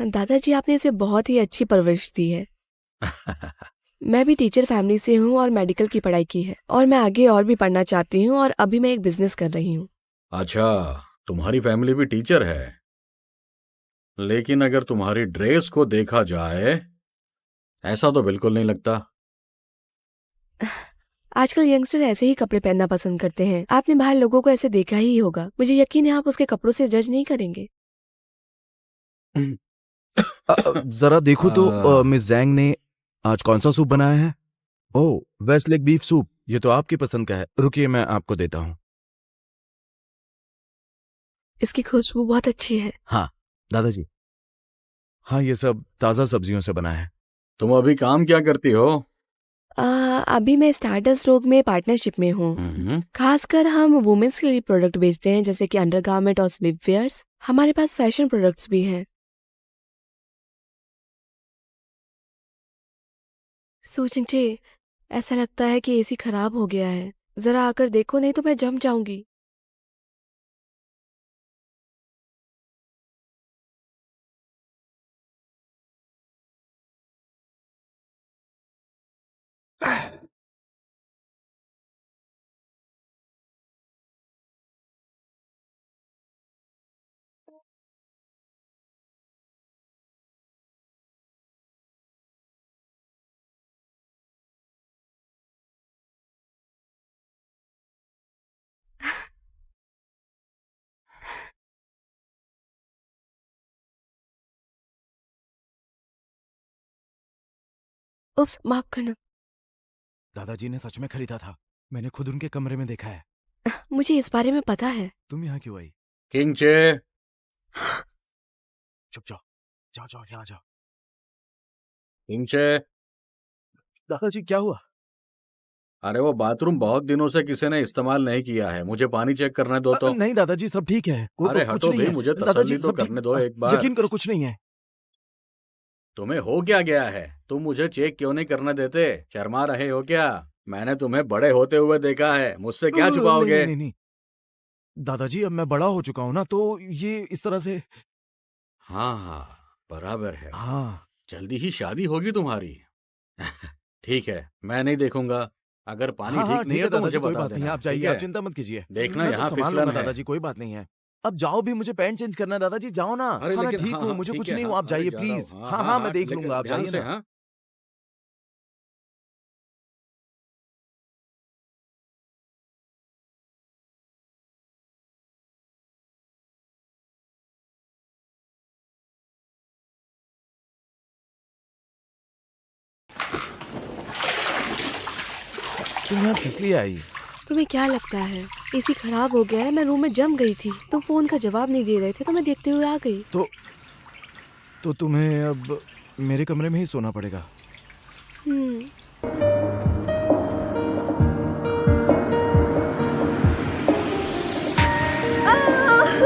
दादाजी आपने इसे बहुत ही अच्छी परवरिश दी है। मैं भी टीचर फैमिली से हूँ और मेडिकल की पढ़ाई की है और मैं आगे और भी पढ़ना चाहती हूँ और अभी मैं एक बिजनेस कर रही हूँ। अच्छा, तुम्हारी फैमिली भी टीचर है, लेकिन अगर तुम्हारी ड्रेस को देखा जाए ऐसा तो बिल्कुल नहीं लगता। आजकल यंगस्टर ऐसे ही कपड़े पहनना पसंद करते हैं। आपने बाहर लोगों को ऐसे देखा ही होगा। मुझे यकीन है आप उसके कपड़ों से जज नहीं करेंगे। जरा देखो तो मिस जैंग ने आज कौन सा सूप बनाया है? ओह, वेस्ट लेक बीफ सूप। ये तो आपकी पसंद का है। रुकिए, मैं आपको देता हूँ। इसकी खुशबू बहुत अच्छी है। हाँ दादाजी, हाँ ये सब ताजा सब्जियों से बना है। तुम अभी काम क्या करती हो? अभी मैं स्टारडस्ट रोग में पार्टनरशिप में हूँ। खासकर हम वुमेन्स के लिए प्रोडक्ट बेचते हैं, जैसे कि अंडरगारमेंट और स्लीपवेयर्स। हमारे पास फैशन प्रोडक्ट्स भी हैं। सूचिंचे, ऐसा लगता है कि एसी खराब हो गया है। जरा आकर देखो, नहीं तो मैं जम जाऊंगी। उप्स, माफ करना। दादाजी ने सच में खरीदा था। मैंने खुद उनके कमरे में देखा है। मुझे इस बारे में पता है। तुम यहाँ क्यों आई? किंगचे, चुप जाओ, जाओ जाओ, यहाँ जाओ। किंगचे। दादाजी क्या हुआ? अरे वो बाथरूम बहुत दिनों से किसी ने इस्तेमाल नहीं किया है, मुझे पानी चेक करने दो तो। नहीं दादाजी, सब ठीक है। अरे कुछ हटो नहीं भी, है। मुझे दादाजी, तसल्ली तो सब ठीक- करने दो एक बार। यकीन करो, कुछ नहीं है। तुम्हें हो क्या गया है? तुम मुझे चेक क्यों नहीं करने देते? शर्मा रहे हो क्या? मैंने तुम्हें बड़े होते हुए देखा है, मुझसे क्या छुपाओगे? नहीं, नहीं, नहीं। दादाजी अब मैं बड़ा हो चुका हूँ ना, तो ये इस तरह से। हाँ हाँ, बराबर है। हाँ जल्दी ही शादी होगी तुम्हारी। ठीक है, मैं नहीं देखूंगा। अगर पानी हाँ, ठीक नहीं है तो दादाजी, मुझे कोई बता बात नहीं है, देना। आप ठीक जाइए, है? आप चिंता मत कीजिए। देखना मैं सब यहाँ संभाल फिसलन लूंगा है। दादाजी, कोई बात नहीं है। अब जाओ भी, मुझे पैंट चेंज करना है। दादाजी जाओ ना। अरे हाँ, मैं लेकिन ठीक हाँ, हूँ, हाँ, मुझे ठीक कुछ है, नहीं हाँ, हूँ। आप अरे जाइए जा रहा हूँ। प्लीज। हाँ हाँ, मैं देख लेकिन लूंगा, आप ध्यान जाइए से, ना। हाँ। तुम यहाँ किस लिए आई? तुम्हें क्या लगता है एसी खराब हो गया है? मैं रूम में जम गई थी। तुम फोन का जवाब नहीं दे रहे थे तो मैं देखते हुए आ गई। तो तुम्हें अब मेरे कमरे में ही सोना पड़ेगा।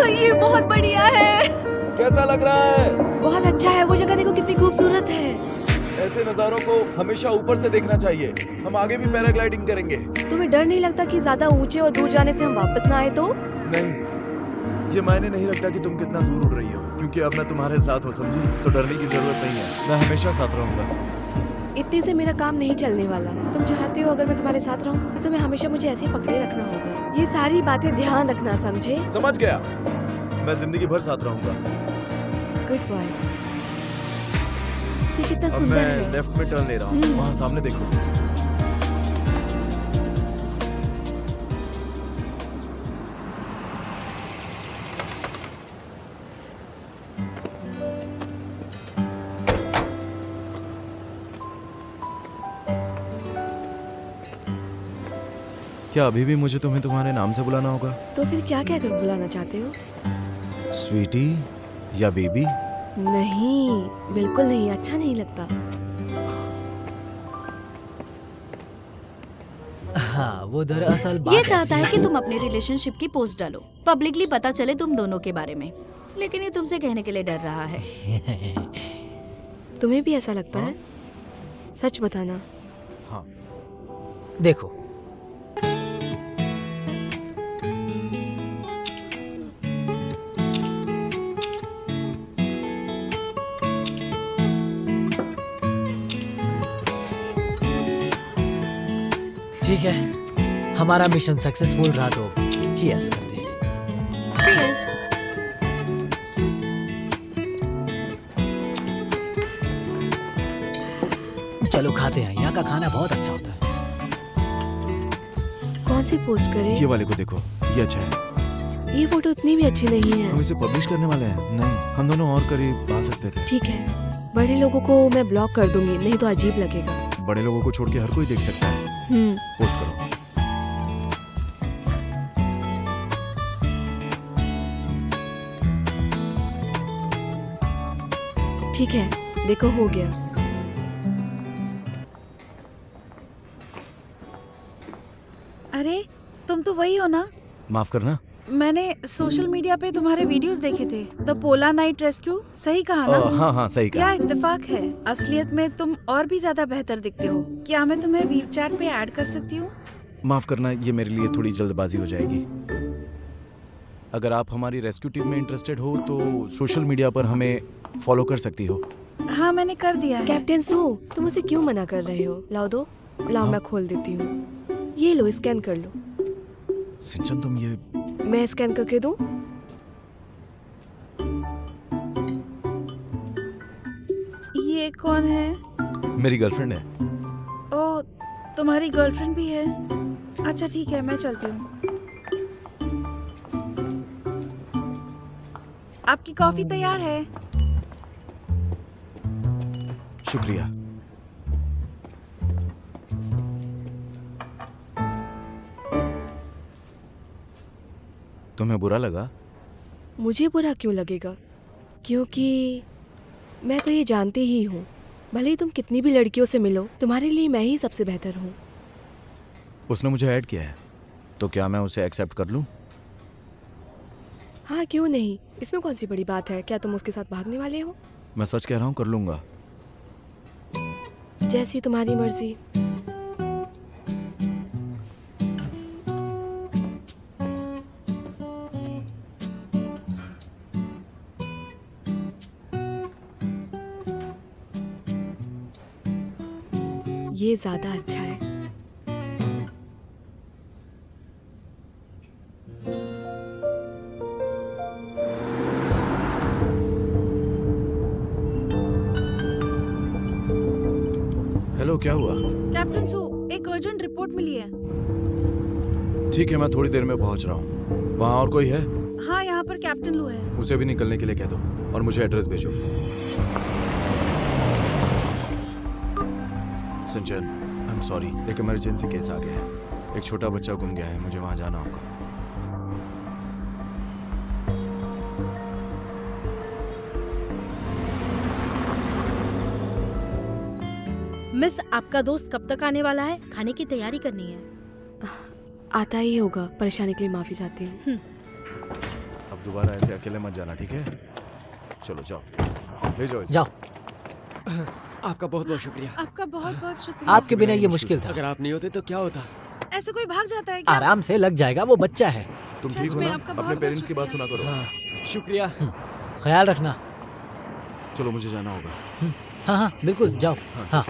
ये बहुत बढ़िया है। कैसा लग रहा है? बहुत अच्छा है। वो जगह देखो कितनी खूबसूरत है। ऐसे नजारों को हमेशा ऊपर से देखना चाहिए। हम आगे भी पैराग्लाइडिंग करेंगे। तुम्हें डर नहीं लगता कि ज्यादा ऊंचे और दूर जाने से हम वापस ना आए तो? नहीं, ये मायने नहीं रखता कि तुम कितना दूर उड़ रही हो, क्योंकि अब मैं तुम्हारे साथ हूँ, समझी? तो डरने की जरूरत नहीं है, मैं हमेशा साथ रहूंगा। इतने से मेरा काम नहीं चलने वाला। तुम चाहते हो अगर मैं तुम्हारे साथ रहूं तो तुम्हें हमेशा मुझे ऐसे ही पकड़े रखना होगा। ये सारी बातें ध्यान रखना, समझे? समझ गया, मैं जिंदगी भर साथ रहूंगा। Good boy. ये कितना अब सुंदर मैं है। लेफ्ट में टर्न ले रहा हूँ, वहाँ सामने देखो। क्या अभी भी मुझे तुम्हें तुम्हारे नाम से बुलाना होगा? तो फिर क्या क्या कर बुलाना चाहते हो? स्वीटी या बेबी? नहीं, बिल्कुल नहीं, अच्छा नहीं लगता। हाँ, वो दरअसल ये बात चाहता ऐसी है कि तुम अपने रिलेशनशिप की पोस्ट डालो, पब्लिकली पता चले तुम दोनों के बारे में, लेकिन ये तुमसे कहने के लिए डर रहा है। तुम्हें भी ऐसा लगता है? सच बताना। हाँ। देखो, ठीक है, हमारा मिशन सक्सेसफुल रहा तो चीयर्स करते हैं। Cheers. चलो खाते हैं, यहाँ का खाना बहुत अच्छा होता है। कौन सी पोस्ट करें? ये वाले को देखो, ये अच्छा है। ये फोटो इतनी भी अच्छी नहीं हम है। इसे पब्लिश करने वाले हैं? नहीं, हम दोनों और करीब आ सकते थे। ठीक है, बड़े लोगों को मैं ब्लॉक कर दूंगी, नहीं तो अजीब लगेगा। बड़े लोगों को छोड़ के हर कोई देख सकता है। पोस्ट करो। ठीक है, देखो हो गया। अरे तुम तो वही हो ना? माफ करना। मैंने सोशल मीडिया पे तुम्हारे वीडियोस देखे थे। द पोला नाइट रेस्क्यू, सही कहा ना? हाँ हाँ सही क्या कहा। इत्तेफाक है, असलियत में तुम और भी ज्यादा बेहतर दिखते हो। क्या मैं तुम्हें वीप चैट पे ऐड कर सकती हूँ? माफ करना, ये मेरे लिए थोड़ी जल्दबाजी हो जाएगी। अगर आप हमारी रेस्क्यू टीम में इंटरेस्टेड हो तो सोशल मीडिया पर हमें फॉलो कर सकती हो। हाँ मैंने कर दिया है। कैप्टन सो, तुम उसे क्यों मना कर रहे हो? लाओ दो, लाओ मैं खोल देती हूँ। ये लो, स्कैन कर लो। सिंचन तुम ये मैं स्कैन करके दूं? ये कौन है? मेरी गर्लफ्रेंड है। ओ, तुम्हारी गर्लफ्रेंड भी है? अच्छा ठीक है, मैं चलती हूँ। आपकी कॉफी तैयार है। शुक्रिया। तुम्हें बुरा लगा? मुझे बुरा क्यों लगेगा? क्योंकि मैं तो ये जानती ही हूँ, भले ही तुम कितनी भी लड़कियों से मिलो, तुम्हारे लिए मैं ही सबसे बेहतर हूँ। उसने मुझे ऐड किया है, तो क्या मैं उसे एक्सेप्ट कर लूं? हाँ क्यों नहीं, इसमें कौन सी बड़ी बात है? क्या तुम उसके साथ भागने वाले हो? मैं सच कह रहा हूँ, कर लूंगा। जैसी तुम्हारी मर्जी। ये ज्यादा अच्छा है। हेलो, क्या हुआ? कैप्टन सू, एक अर्जेंट रिपोर्ट मिली है। ठीक है, मैं थोड़ी देर में पहुंच रहा हूँ। वहाँ और कोई है? हाँ, यहाँ पर कैप्टन लू है। उसे भी निकलने के लिए कह दो और मुझे एड्रेस भेजो। सिंचन, आई एम सॉरी, एक इमरजेंसी केस आ गया है। एक छोटा बच्चा गुम गया है, मुझे वहाँ जाना होगा। मिस, आपका दोस्त कब तक आने वाला है? खाने की तैयारी करनी है। आता ही होगा, परेशानी के लिए माफी चाहती हूँ। अब दोबारा ऐसे अकेले मत जाना, ठीक है? चलो जाओ, ले जाओ इसे। जाओ। आपका बहुत बहुत शुक्रिया। आपका बहुत बहुत शुक्रिया। आपके बिना ये मुश्किल था। अगर आप नहीं होते तो क्या होता? ऐसे कोई भाग जाता है क्या? आराम से लग जाएगा, वो बच्चा है। तुम सच ठीक हो में ना? आपका अपने बहुत पेरेंट्स की बहुत बात सुना करो। हाँ, शुक्रिया। ख्याल रखना। चलो, मुझे जाना होगा। हाँ हाँ बिल्कुल, जाओ। हाँ।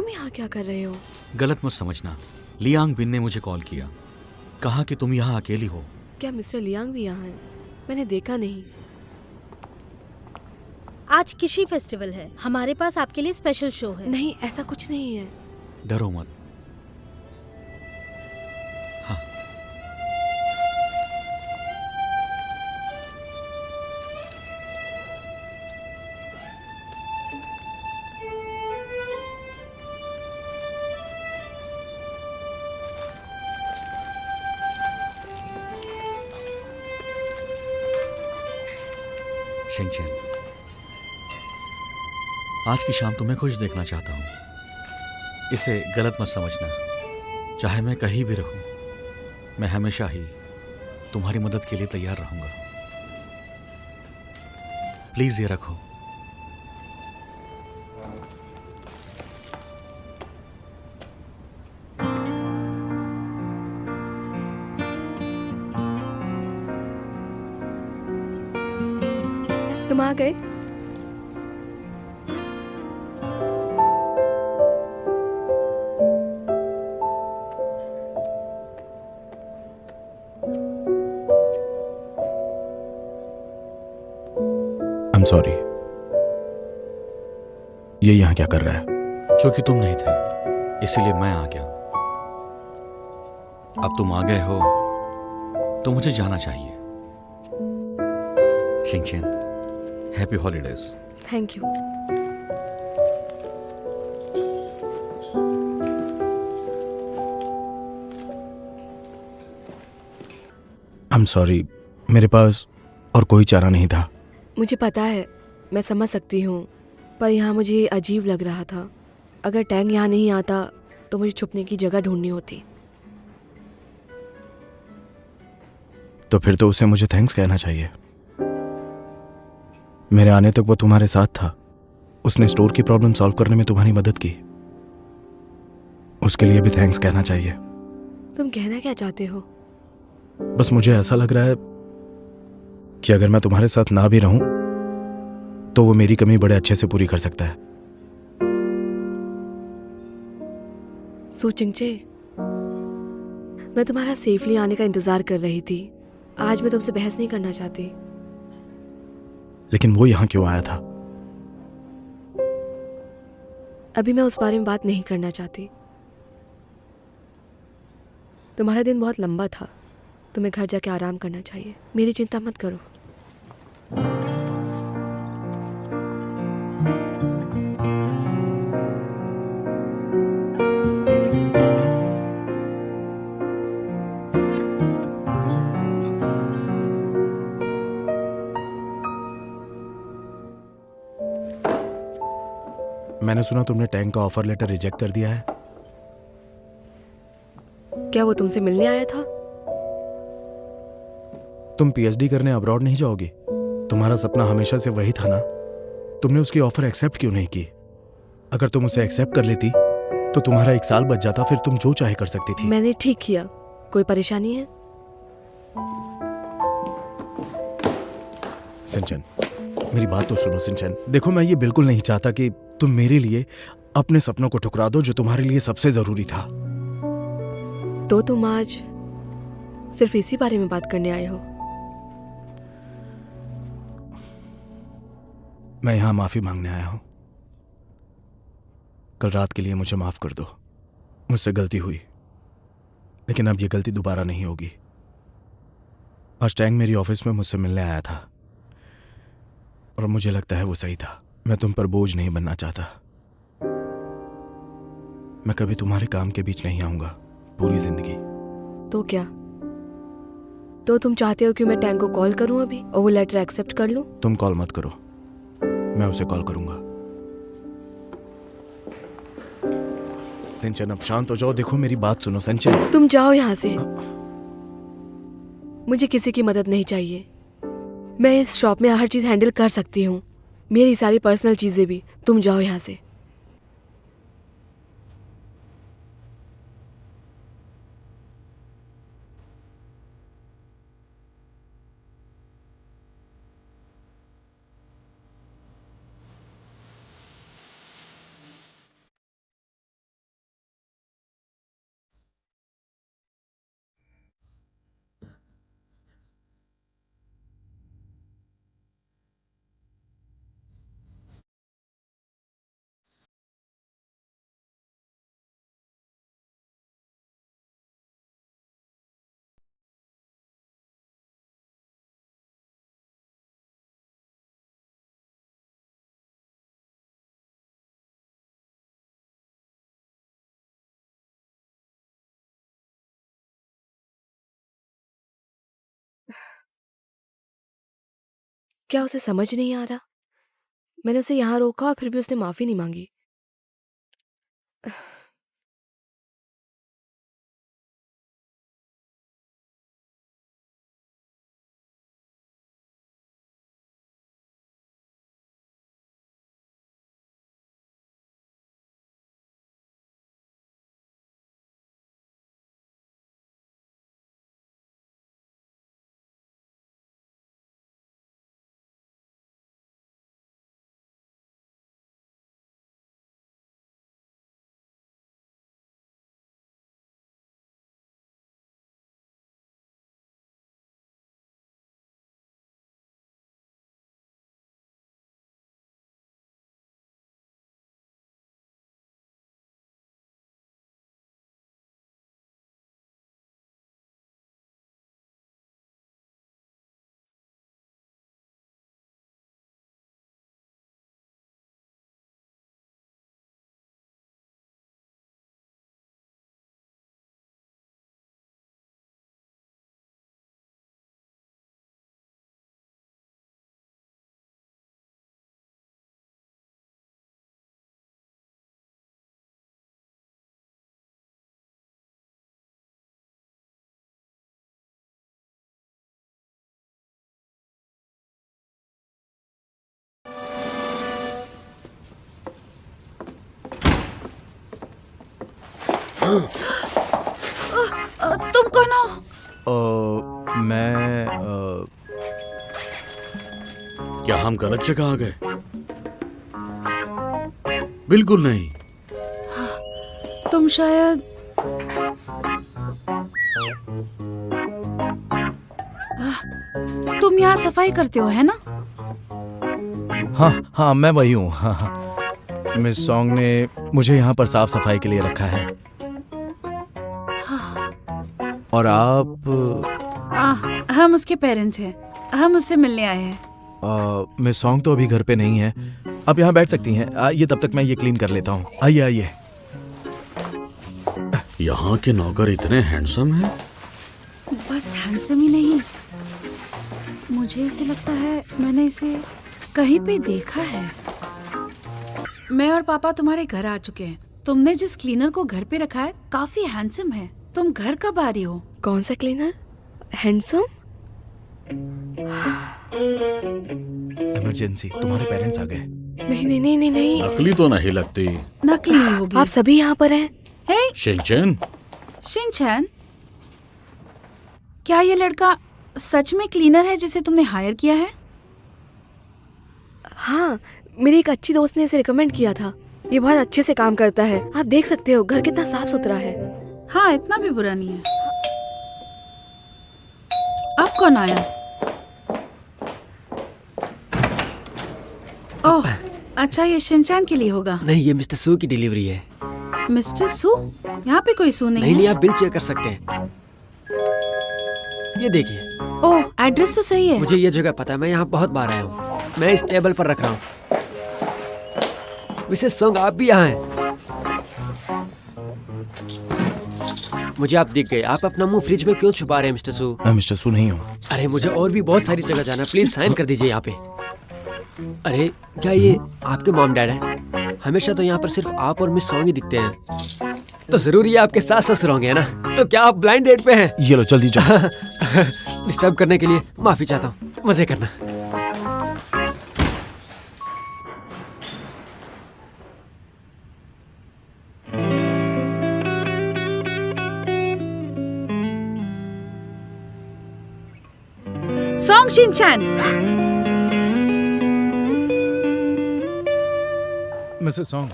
तुम यहाँ क्या कर रहे हो? गलत मत समझना, लियांग बिन ने मुझे कॉल किया, कहा कि तुम यहाँ अकेली हो। क्या मिस्टर लियांग भी यहाँ हैं? मैंने देखा नहीं। आज किशी फेस्टिवल है, हमारे पास आपके लिए स्पेशल शो है। नहीं, ऐसा कुछ नहीं है। डरो मत। हाँ। शिनचैन, आज की शाम तुम्हें खुश देखना चाहता हूं। इसे गलत मत समझना। चाहे मैं कहीं भी रहूं, मैं हमेशा ही तुम्हारी मदद के लिए तैयार रहूंगा। प्लीज ये रखो। तुम आ गए? I'm sorry. ये यहाँ क्या कर रहा है? क्योंकि तुम नहीं थे, इसीलिए मैं आ गया। अब तुम आ गए हो तो मुझे जाना चाहिए। Shinchan, happy holidays. Thank you. I'm sorry. मेरे पास और कोई चारा नहीं था। मुझे पता है, मैं समझ सकती हूँ, पर यहाँ मुझे ये अजीब लग रहा था। अगर टैंग यहाँ नहीं आता तो मुझे छुपने की जगह ढूंढनी होती। तो फिर तो उसे मुझे थैंक्स कहना चाहिए। मेरे आने तक वो तुम्हारे साथ था। उसने स्टोर की प्रॉब्लम सॉल्व करने में तुम्हारी मदद की। उसके लिए भी थैंक्स कहना चाहिए। तुम कहना क्या चाहते हो? बस मुझे ऐसा लग रहा है कि अगर मैं तुम्हारे साथ ना भी रहूं तो वो मेरी कमी बड़े अच्छे से पूरी कर सकता है। सू चिंगचे, मैं तुम्हारा सेफली आने का इंतजार कर रही थी। आज मैं तुमसे बहस नहीं करना चाहती। लेकिन वो यहां क्यों आया था? अभी मैं उस बारे में बात नहीं करना चाहती। तुम्हारा दिन बहुत लंबा था, तुम्हें घर जाके आराम करना चाहिए। मेरी चिंता मत करो। मैंने सुना तुमने टैंक का ऑफर लेटर रिजेक्ट कर दिया है। क्या वो तुमसे मिलने आया था? तुम पीएचडी करने अब्रॉड नहीं जाओगी? तुम्हारा सपना हमेशा से वही था ना। तुमने उसकी ऑफर एक्सेप्ट क्यों नहीं की? अगर तुम उसे एक्सेप्ट कर लेती तो तुम्हारा 1 साल बच जाता, फिर तुम जो चाहे कर सकती थी। मैंने ठीक किया। कोई परेशानी है? सिंचन, मेरी बात तो सुनो सिंचन। देखो, मैं ये बिल्कुल नहीं चाहता कि तुम मेरे लिए अपने सपनों को ठुकरा दो जो तुम्हारे लिए सबसे जरूरी था। तो तुम आज सिर्फ इसी बारे में बात करने आए हो? मैं यहां माफी मांगने आया हूं। कल रात के लिए मुझे माफ कर दो। मुझसे गलती हुई, लेकिन अब ये गलती दोबारा नहीं होगी। आज टैंग मेरी ऑफिस में मुझसे मिलने आया था और मुझे लगता है वो सही था। मैं तुम पर बोझ नहीं बनना चाहता। मैं कभी तुम्हारे काम के बीच नहीं आऊंगा पूरी जिंदगी। तो क्या? तो तुम चाहते हो कि मैं टैंक को कॉल करूं अभी और वो लेटर एक्सेप्ट कर लूं? तुम कॉल मत करो, मैं उसे कॉल करूंगा। सिंचन, अब शांत हो जाओ। देखो, मेरी बात सुनो सिंचन। तुम जाओ यहाँ से। मुझे किसी की मदद नहीं चाहिए। मैं इस शॉप में हर चीज हैंडल कर सकती हूँ, मेरी सारी पर्सनल चीजें भी। तुम जाओ यहाँ से। क्या उसे समझ नहीं आ रहा? मैंने उसे यहाँ रोका और फिर भी उसने माफी नहीं मांगी। तुम कौन हो? मैं क्या हम गलत जगह आ गए? बिल्कुल नहीं। तुम शायद तुम यहाँ सफाई करते हो, है ना? हाँ हाँ, मैं वही हूँ। हाँ हाँ, मिस सॉन्ग ने मुझे यहाँ पर साफ सफाई के लिए रखा है। और आप? हम उसके पेरेंट्स हैं। हम उससे मिलने आए हैं। मिस सॉन्ग तो अभी घर पे नहीं है। आप यहाँ बैठ सकती हैं। ये तब तक मैं ये क्लीन कर लेता हूँ। आइए आइए। यहाँ के नौकर इतने हैंडसम हैं? बस हैंडसम ही नहीं, मुझे ऐसे लगता है मैंने इसे कहीं पे देखा है। मैं और पापा तुम्हारे घर आ चुके हैं। तुमने जिस क्लीनर को घर पे रखा है काफी हैंडसम है। तुम घर कब आ रही हो? कौन सा क्लीनर? हैंडसम? इमरजेंसी, तुम्हारे पेरेंट्स आ गए। नहीं नहीं नहीं नहीं नहीं। नकली तो नहीं लगती। नकली नहीं होगी। आप सभी यहाँ पर हैं? हे शिनचैन, शिनचैन, क्या ये लड़का सच में क्लीनर है जिसे तुमने हायर किया है? हाँ, मेरी एक अच्छी दोस्त ने इसे रिकमेंड किया था। ये बहुत अच्छे से काम करता है। आप देख सकते हो घर कितना साफ सुथरा है। हाँ, इतना भी बुरा नहीं है। अब कौन आया? ओह, अच्छा, ये शिनचैन के लिए होगा। नहीं, ये मिस्टर सू की डिलीवरी है। मिस्टर सू? यहाँ पे कोई सू नहीं है। नहीं, आप बिल चेक कर सकते हैं। ये देखिए। ओह, एड्रेस तो सही है। मुझे ये जगह पता है, मैं यहाँ बहुत बार आया हूँ। मैं इस टेबल पर रख रहा हूँ। मिसेस सॉन्ग, आप भी यहाँ हैं। मुझे आप दिख गए। आप अपना मुंह फ्रिज में क्यों छुपा रहे हैं मिस्टर सू? मैं मिस्टर सू नहीं हूँ। अरे मुझे और भी बहुत सारी जगह जाना है, प्लीज साइन कर दीजिए यहाँ पे। अरे क्या ये आपके मॉम डैड हैं? हमेशा तो यहाँ पर सिर्फ आप और मिस सॉन्ग ही दिखते हैं, तो जरूर ये आपके सास ससुर होंगे, है ना? तो क्या आप ब्लाइंड डेट पे हैं? ये लो, जल्दी जाओ। डिस्टर्ब करने के लिए माफी चाहता हूँ। मजे करना। Song Shinchan. मिसेस सॉन्ग,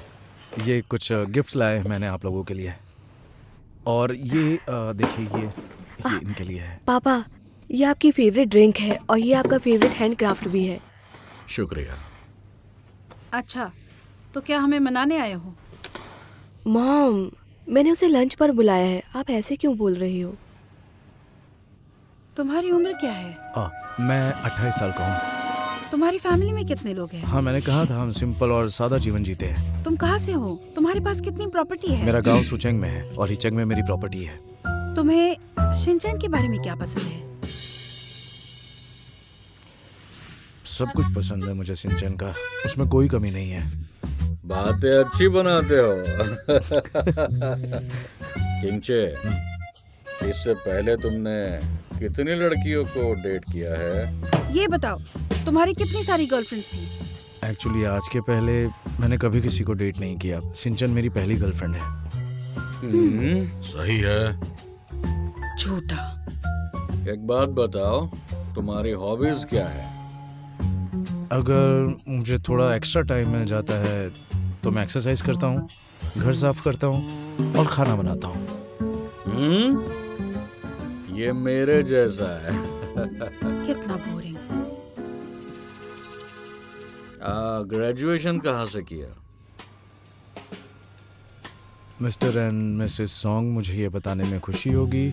ये कुछ गिफ्ट्स लाए मैंने आप लोगों के लिए। और ये देखिए, ये इनके लिए है। पापा, ये आपकी फेवरेट ड्रिंक है और ये आपका फेवरेट हैंडक्राफ्ट भी है। शुक्रिया। अच्छा, तो क्या हमें मनाने आए हो? मॉम, मैंने उसे लंच पर बुलाया है। आप ऐसे क्यों बोल रही हो? तुम्हारी उम्र क्या है? मैं 28 साल का हूँ। तुम्हारी फैमिली में कितने लोग हैं? हाँ, मैंने कहा था हम सिंपल और सादा जीवन जीते हैं। तुम कहाँ से हो? तुम्हारे पास कितनी प्रॉपर्टी है? मेरा गांव सुचेंग में है और हिचेंग में मेरी प्रॉपर्टी है। तुम्हें शिनचैन के बारे में क्या पसंद है? सब कुछ पसंद है मुझे सिंचन का, उसमें कोई कमी नहीं है। बातें अच्छी बनाते हो। किंगचे, इससे पहले तुमने कितनी लड़कियों को डेट किया है? ये बताओ, तुम्हारी कितनी सारी गर्लफ्रेंड्स थी? एक्चुअली आज के पहले मैंने कभी किसी को डेट नहीं किया। सिंचन मेरी पहली गर्लफ्रेंड है। सही है। झूठा। एक बात बताओ, तुम्हारी हॉबीज क्या है? अगर मुझे थोड़ा एक्स्ट्रा टाइम मिल जाता है तो मैं एक्सरसाइज करता हूँ, घर साफ करता हूँ और खाना बनाता हूँ। ये मेरे जैसा है। कितना बोरिंग। ग्रेजुएशन कहाँ से किया? मिस्टर एंड मिसेस सॉन्ग, मुझे ये बताने में खुशी होगी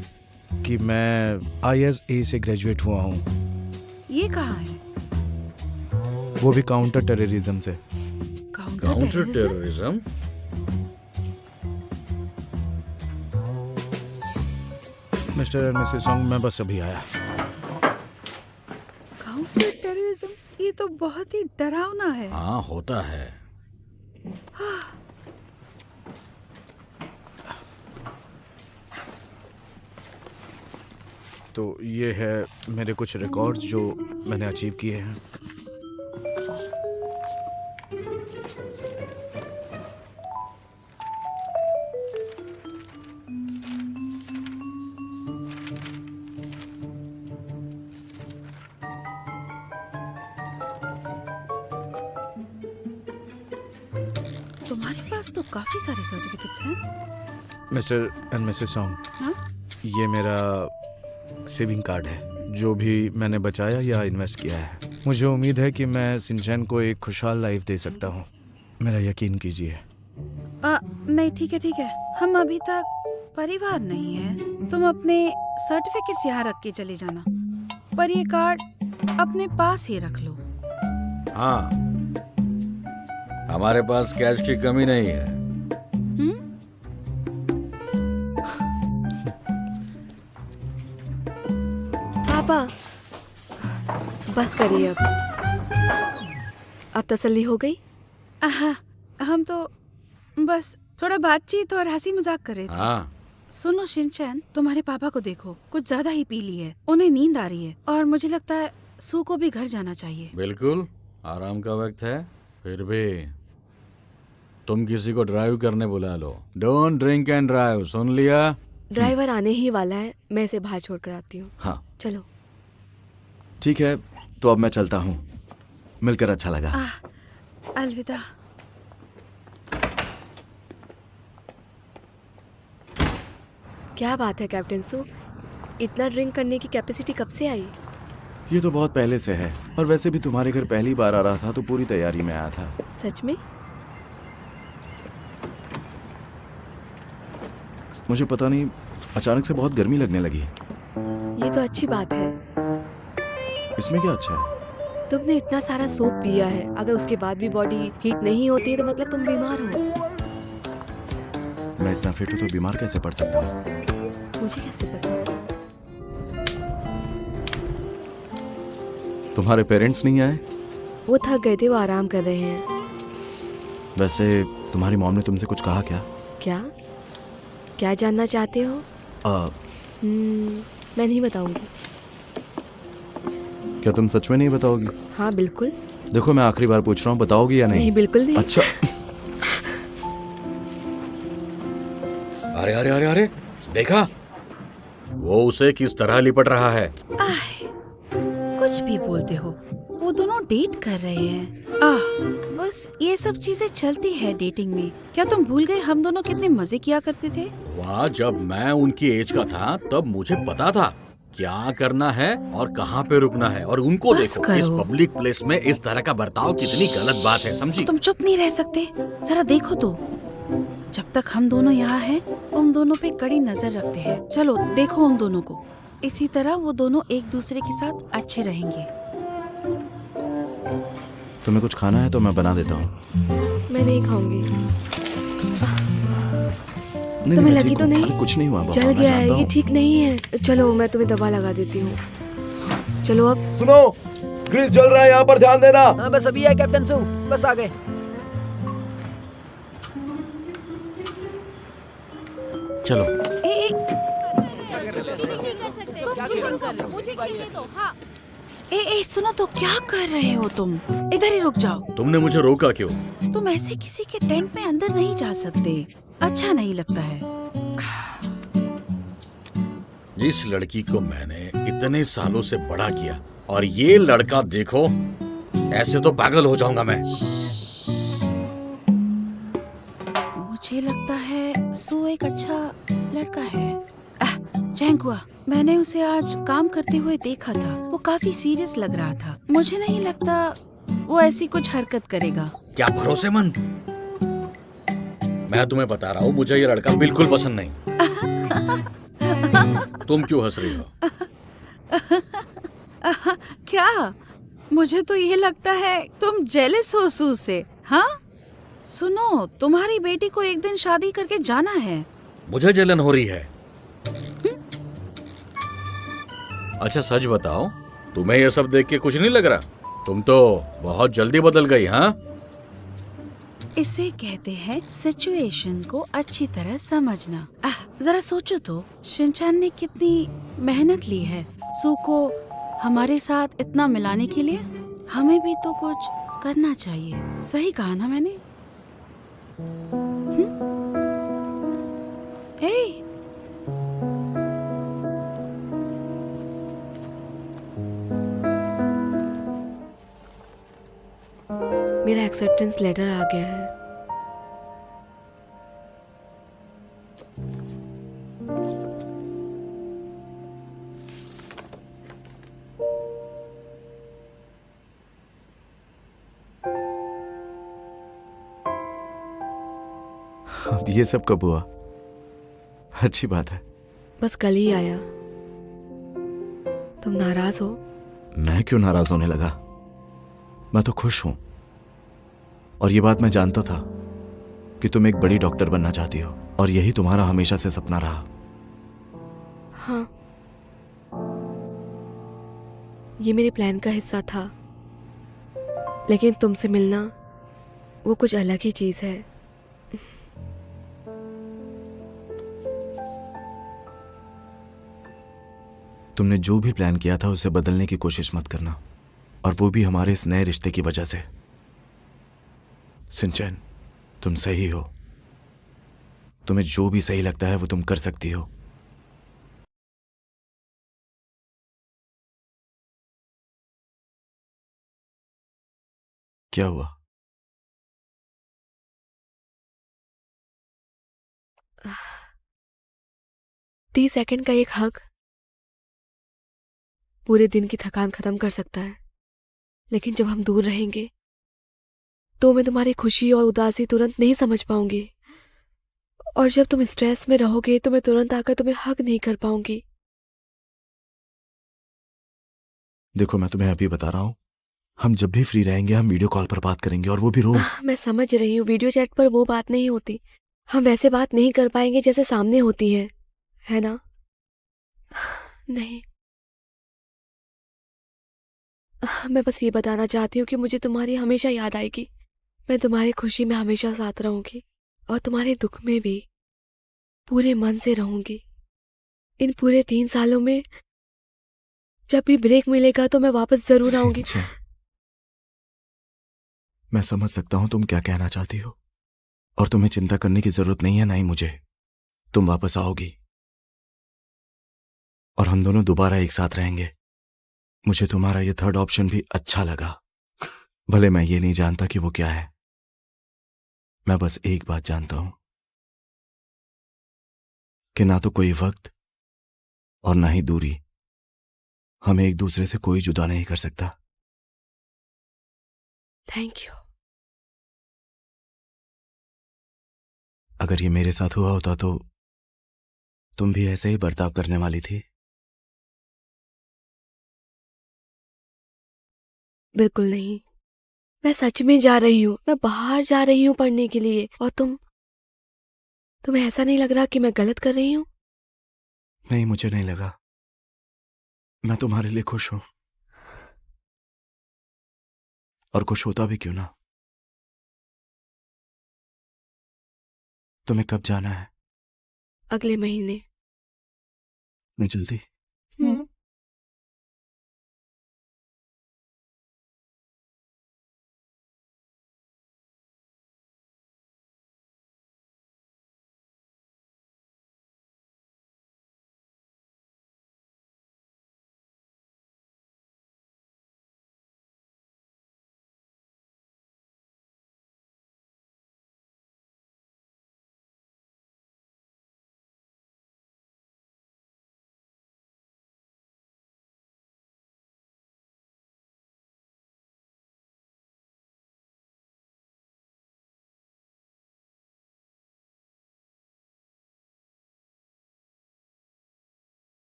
कि मैं ISA से ग्रेजुएट हुआ हूँ। ये कहाँ है? वो भी काउंटर टेररिज्म से। Counter terrorism? Mister and Mrs song, मैं बस अभी आया। काउंटर टेररिज्म, ये तो बहुत ही डरावना है। हाँ, होता है। तो ये है मेरे कुछ रिकॉर्ड्स जो मैंने अचीव किए हैं। तुम्हारे पास तो काफी सारे सर्टिफिकेट्स हैं। मिस्टर एंड मिसेस सॉन्ग, हाँ? ये मेरा सेविंग कार्ड है। जो भी मैंने बचाया या इन्वेस्ट किया है, मुझे उम्मीद है कि मैं सिंचन को एक खुशहाल लाइफ दे सकता हूँ। मेरा यकीन कीजिए। नहीं, ठीक है। हम अभी तक परिवार नहीं है। तुम अपने सर्टिफिकेट्स यहाँ रख के चले जाना, पर ये कार्ड अपने पास ही रख लो। हाँ, हमारे पास कैश की कमी नहीं है। पापा, बस करिए अब तसल्ली हो गई? हम तो बस थोड़ा बातचीत और हंसी मजाक कर रहे थे। हाँ। सुनो शिनचैन, तुम्हारे पापा को देखो, कुछ ज्यादा ही पी ली है। उन्हें नींद आ रही है और मुझे लगता है सू को भी घर जाना चाहिए। बिल्कुल, आराम का वक्त है। फिर भी तुम किसी को ड्राइव करने बुला लो। डोंट ड्रिंक एंड ड्राइव, सुन लिया? ड्राइवर आने ही वाला है, मैं इसे बाहर छोड़ कर आती हूँ। हाँ चलो। ठीक है, तो अब मैं चलता हूँ। मिलकर अच्छा लगा। अलविदा। क्या बात है कैप्टन सू, इतना ड्रिंक करने की कैपेसिटी कब से आई? ये तो बहुत पहले से है, और वैसे भी तुम्हारे घर पहली बार आ रहा था तो पूरी तैयारी में आया था। सच में? मुझे पता नहीं, अचानक से बहुत गर्मी लगने लगी। ये तो अच्छी बात है। इसमें क्या अच्छा है? तुमने इतना सारा सूप पिया है, अगर उसके बाद भी बॉडी हीट नहीं होती है तो मतलब तुम बीमार हो। मैं इतना फिट हूँ तो बीमार कैसे पड़ सकता हूँ? मुझे कैसे पता? तुम्हारे पेरेंट्स नहीं आए? वो थक गए थे, वो आराम कर रहे हैं। वैसे तुम्हारी मॉम ने तुमसे कुछ कहा क्या? क्या जानना चाहते हो? मैं नहीं बताऊंगी। क्या तुम सच में नहीं बताओगी? हाँ बिल्कुल। देखो, मैं आखिरी बार पूछ रहा हूँ, बताओगी या नहीं? नहीं, बिल्कुल नहीं। अच्छा। अरे अरे अरे अरे, देखा? वो उसे किस तरह लिपट रहा है। कुछ भी बोलते हो, वो दोनों डेट कर रहे हैं। बस ये सब चीजें चलती है डेटिंग में। क्या तुम भूल गए हम दोनों कितने मजे किया करते थे? वाह, जब मैं उनकी एज का था तब मुझे पता था क्या करना है और कहाँ पे रुकना है। और उनको देखो, इस पब्लिक प्लेस में इस तरह का बर्ताव कितनी गलत बात है, समझी? तुम चुप नहीं रह सकते? जरा देखो तो, जब तक हम दोनों यहाँ हैं, उन दोनों पे कड़ी नजर रखते हैं। चलो देखो उन दोनों को, इसी तरह वो दोनों एक दूसरे के साथ अच्छे रहेंगे। तुम्हें कुछ खाना है तो मैं बना देता हूँ। मैं नहीं खाऊंगी। तुम्हें लगी तो नहीं? कुछ नहीं हुआ, जल गया है, ये ठीक नहीं है। चलो मैं तुम्हें दवा लगा देती हूँ। चलो अब। सुनो, ग्रिल जल रहा है, यहाँ पर ध्यान देना। हाँ बस अभी है कैप्टन सू, बस आ गए। चलो। ए सुनो तो, क्या कर रहे हो तुम? इधर ही रुक जाओ। तुमने मुझे रोका क्यों? तुम ऐसे किसी के टेंट में अंदर नहीं जा सकते, अच्छा नहीं लगता है। जिस लड़की को मैंने इतने सालों से बड़ा किया और ये लड़का देखो, ऐसे तो पागल हो जाऊंगा मैं। मुझे लगता है सू एक अच्छा लड़का है। चैंकुआ, मैंने उसे आज काम करते हुए देखा था, वो काफी सीरियस लग रहा था। मुझे नहीं लगता वो ऐसी कुछ हरकत करेगा। क्या भरोसेमंद? मैं तुम्हें बता रहा हूँ, मुझे ये लड़का बिल्कुल पसंद नहीं। तुम क्यों हंस रही हो? क्या? मुझे तो ये लगता है तुम जेलस हो सू से। हाँ सुनो, तुम्हारी बेटी को एक दिन शादी करके जाना है। मुझे जलन हो रही है। अच्छा सच बताओ, तुम्हें ये सब देख के कुछ नहीं लग रहा? तुम तो बहुत जल्दी बदल गई। हाँ, इसे कहते हैं सिचुएशन को अच्छी तरह समझना। जरा सोचो तो, शिनचैन ने कितनी मेहनत ली है सू को हमारे साथ इतना मिलाने के लिए। हमें भी तो कुछ करना चाहिए। सही कहा ना मैंने? हे, मेरा एक्सेप्टेंस लेटर आ गया है। अब ये सब कब हुआ? अच्छी बात है। बस कल ही आया। तुम नाराज हो? मैं क्यों नाराज होने लगा? मैं तो खुश हूं। और ये बात मैं जानता था कि तुम एक बड़ी डॉक्टर बनना चाहती हो, और यही तुम्हारा हमेशा से सपना रहा। हाँ, ये मेरे प्लान का हिस्सा था, लेकिन तुमसे मिलना वो कुछ अलग ही चीज है। तुमने जो भी प्लान किया था उसे बदलने की कोशिश मत करना, और वो भी हमारे इस नए रिश्ते की वजह से। शिनचैन, तुम सही हो। तुम्हें जो भी सही लगता है वो तुम कर सकती हो। क्या हुआ? 30 सेकंड का एक हग पूरे दिन की थकान खत्म कर सकता है, लेकिन जब हम दूर रहेंगे तो मैं तुम्हारी खुशी और उदासी तुरंत नहीं समझ पाऊंगी, और जब तुम स्ट्रेस में रहोगे तो मैं तुरंत आकर तुम्हें हग नहीं कर पाऊंगी। देखो, मैं तुम्हें अभी बता रहा हूं, हम जब भी फ्री रहेंगे हम वीडियो कॉल पर बात करेंगे, और वो भी रोज। मैं समझ रही हूँ, वीडियो चैट पर वो बात नहीं होती। हम वैसे बात नहीं कर पाएंगे जैसे सामने होती है ना? नहीं, मैं बस ये बताना चाहती हूँ कि मुझे तुम्हारी हमेशा याद आएगी। मैं तुम्हारी खुशी में हमेशा साथ रहूंगी, और तुम्हारे दुख में भी पूरे मन से रहूंगी। इन पूरे 3 सालों में जब भी ब्रेक मिलेगा तो मैं वापस जरूर आऊंगी। मैं समझ सकता हूं तुम क्या कहना चाहती हो, और तुम्हें चिंता करने की जरूरत नहीं है, ना ही मुझे। तुम वापस आओगी और हम दोनों दोबारा एक साथ रहेंगे। मुझे तुम्हारा ये थर्ड ऑप्शन भी अच्छा लगा, भले मैं ये नहीं जानता कि वो क्या है। मैं बस एक बात जानता हूं कि ना तो कोई वक्त और ना ही दूरी हमें एक दूसरे से कोई जुदा नहीं कर सकता। Thank you. अगर ये मेरे साथ हुआ होता तो तुम भी ऐसे ही बर्ताव करने वाली थी? बिल्कुल नहीं। मैं सच में जा रही हूँ, मैं बाहर जा रही हूँ पढ़ने के लिए, और तुम्हें ऐसा नहीं लग रहा कि मैं गलत कर रही हूँ? नहीं, मुझे नहीं लगा। मैं तुम्हारे लिए खुश हूं। और कुछ होता भी क्यों ना। तुम्हें कब जाना है? अगले महीने। नहीं जल्दी?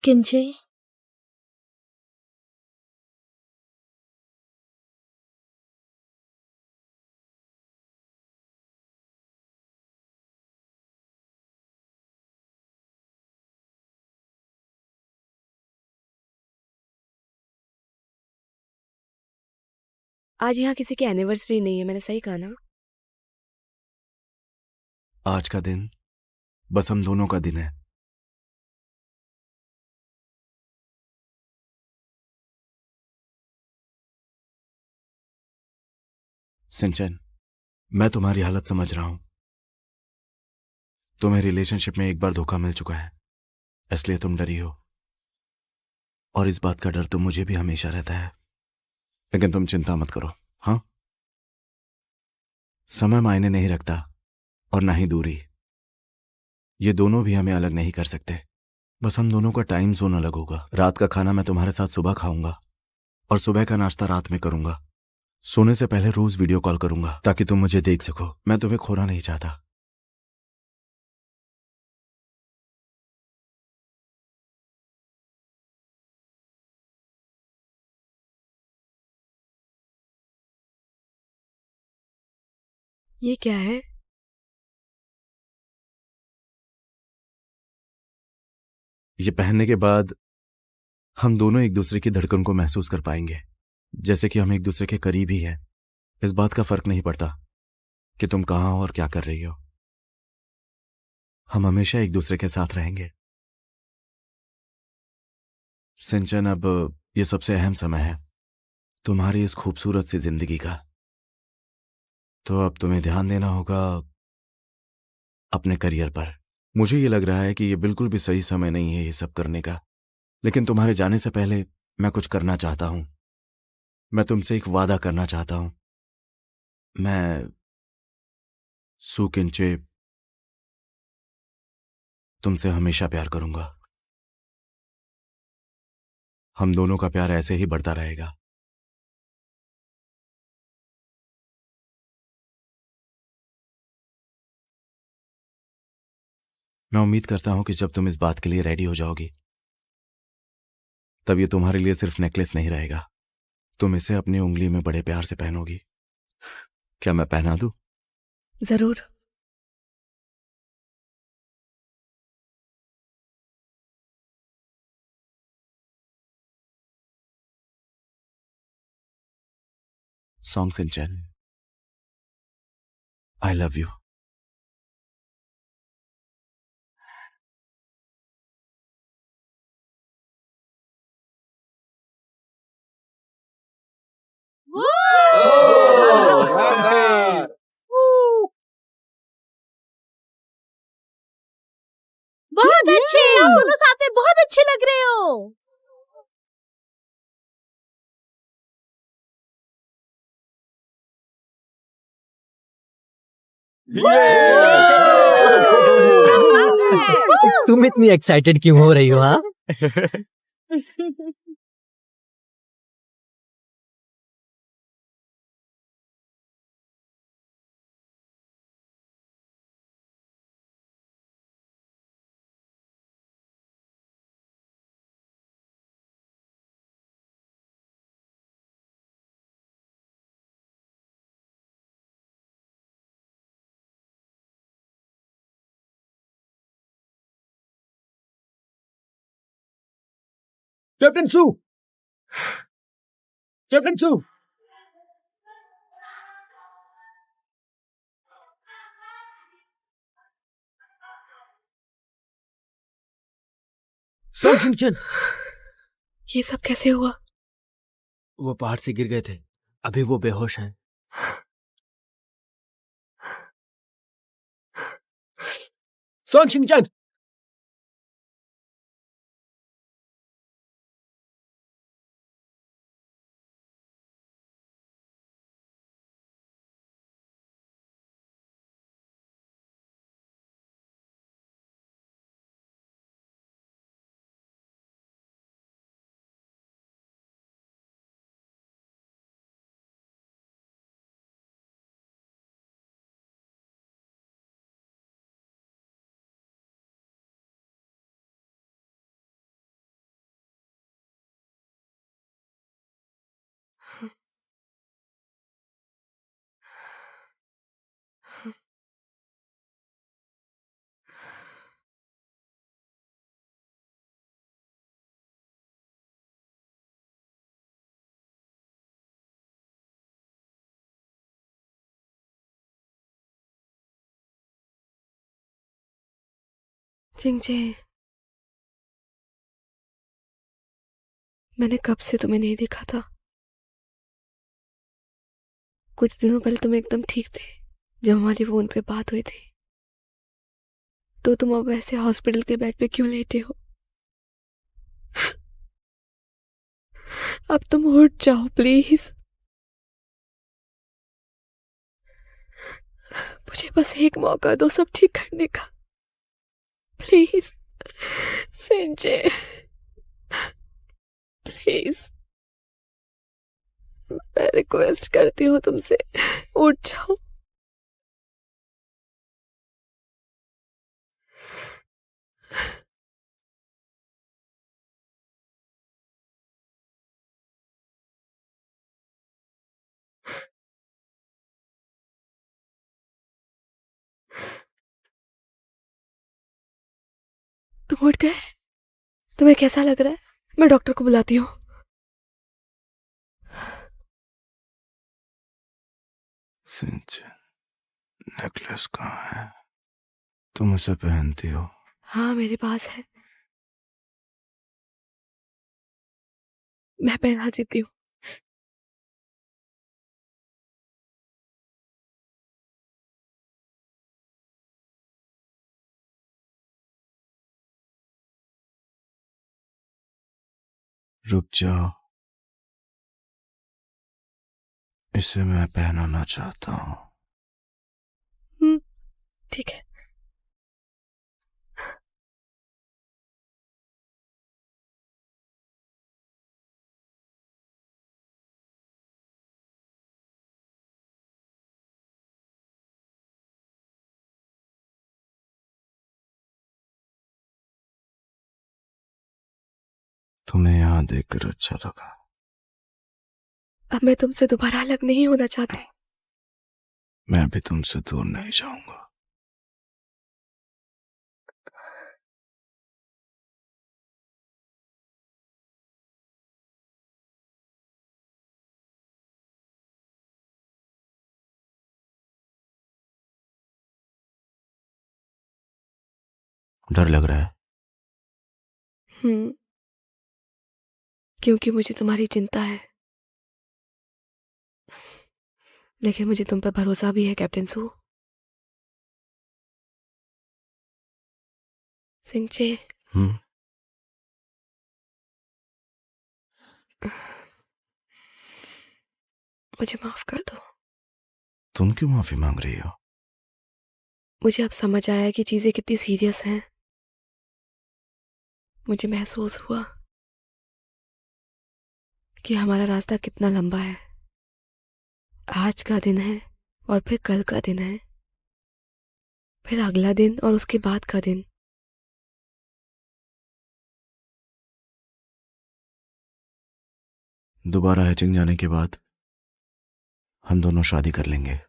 किंचे, आज यहाँ किसी की एनिवर्सरी नहीं है, मैंने सही कहा ना? आज का दिन बस हम दोनों का दिन है। सिंचन, मैं तुम्हारी हालत समझ रहा हूं। तुम्हें रिलेशनशिप में एक बार धोखा मिल चुका है, इसलिए तुम डरी हो, और इस बात का डर तो मुझे भी हमेशा रहता है। लेकिन तुम चिंता मत करो। हाँ, समय मायने नहीं रखता और ना ही दूरी। ये दोनों भी हमें अलग नहीं कर सकते। बस हम दोनों का टाइम जोन अलग होगा। रात का खाना मैं तुम्हारे साथ सुबह खाऊंगा और सुबह का नाश्ता रात में करूंगा। सोने से पहले रोज वीडियो कॉल करूंगा ताकि तुम मुझे देख सको। मैं तुम्हें खोना नहीं चाहता। ये क्या है? ये पहनने के बाद हम दोनों एक दूसरे की धड़कन को महसूस कर पाएंगे, जैसे कि हम एक दूसरे के करीब ही हैं। इस बात का फर्क नहीं पड़ता कि तुम कहां हो और क्या कर रही हो। हम हमेशा एक दूसरे के साथ रहेंगे। सिंचन, अब ये सबसे अहम समय है तुम्हारी इस खूबसूरत सी जिंदगी का। तो अब तुम्हें ध्यान देना होगा अपने करियर पर। मुझे ये लग रहा है कि ये बिल्कुल भी सही समय नहीं है ये सब करने का, लेकिन तुम्हारे जाने से पहले मैं कुछ करना चाहता हूं। मैं तुमसे एक वादा करना चाहता हूं। मैं सू किंचे तुमसे हमेशा प्यार करूंगा। हम दोनों का प्यार ऐसे ही बढ़ता रहेगा। मैं उम्मीद करता हूं कि जब तुम इस बात के लिए रेडी हो जाओगी, तब ये तुम्हारे लिए सिर्फ नेकलेस नहीं रहेगा। तुम इसे अपनी उंगली में बड़े प्यार से पहनोगी। क्या मैं पहना दूं? जरूर। सॉन्ग सिंचन, आई लव यू। बहुत अच्छे, आप दोनों साथ में बहुत अच्छे लग रहे हो। तुम इतनी एक्साइटेड क्यों हो रही हो? हाँ, कैप्टन सू, कैप्टन सू, सॉन्ग सिंचन। ये सब कैसे हुआ? वो पहाड़ से गिर गए थे, अभी वो बेहोश हैं। सॉन्ग सिंचन, चिंगचे, मैंने कब से तुम्हें नहीं देखा था। कुछ दिनों पहले तुम एकदम ठीक थे जब हमारी फोन पे बात हुई थी। तो तुम अब ऐसे हॉस्पिटल के बेड पे क्यों लेटे हो? अब तुम उठ जाओ प्लीज। मुझे बस एक मौका दो सब ठीक करने का, प्लीज। संजय, प्लीज, मैं रिक्वेस्ट करती हूँ तुमसे, उठ जाओ। तुम उठ गए? तुम्हें कैसा लग रहा है? मैं डॉक्टर को बुलाती हूँ। सिंचन, नेकलेस कहाँ है? तुम उसे पहनती हो? हाँ, मेरे पास है, मैं पहना देती हूँ। रुक जाओ, इसे मैं पहनाना चाहता हूँ। ठीक है। तुम्हें यहाँ देखकर अच्छा लगा। अब मैं तुमसे दोबारा अलग नहीं होना चाहती। मैं भी तुमसे दूर नहीं जाऊंगा। डर लग रहा है? क्योंकि मुझे तुम्हारी चिंता है, लेकिन मुझे तुम पर भरोसा भी है कैप्टन सू। सिंचे, मुझे माफ कर दो। तुम क्यों माफी मांग रही हो? मुझे अब समझ आया कि चीजें कितनी सीरियस हैं। मुझे महसूस हुआ कि हमारा रास्ता कितना लंबा है। आज का दिन है और फिर कल का दिन है, फिर अगला दिन और उसके बाद का दिन। दोबारा हैचिंग जाने के बाद हम दोनों शादी कर लेंगे।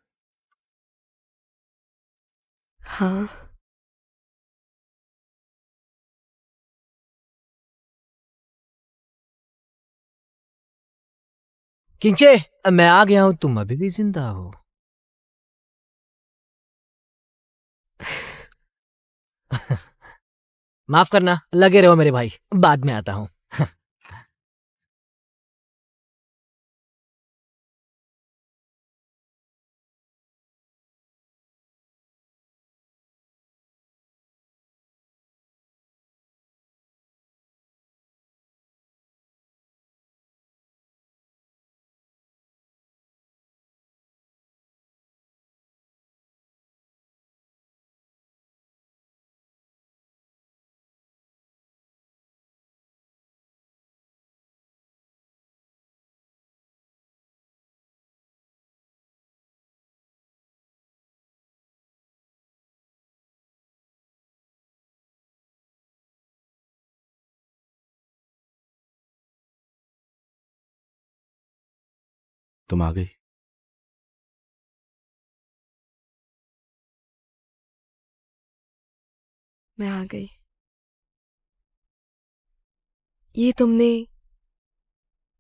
हाँ, किंचे, मैं आ गया हूँ, तुम अभी भी जिंदा हो। माफ करना, लगे रहो मेरे भाई, बाद में आता हूँ। तुम आ गई। मैं आ गई। ये तुमने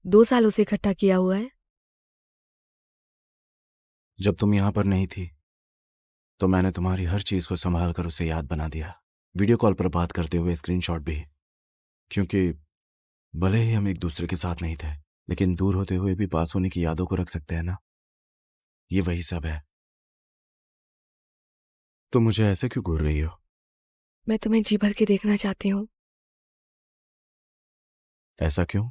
2 सालों से इकट्ठा किया हुआ है? जब तुम यहां पर नहीं थी तो मैंने तुम्हारी हर चीज को संभाल कर उसे याद बना दिया, वीडियो कॉल पर बात करते हुए स्क्रीनशॉट भी। क्योंकि भले ही हम एक दूसरे के साथ नहीं थे, लेकिन दूर होते हुए भी पास होने की यादों को रख सकते हैं ना। ये वही सब है। तुम मुझे ऐसे क्यों घूर रही हो? मैं तुम्हें जी भर के देखना चाहती हूँ। ऐसा क्यों?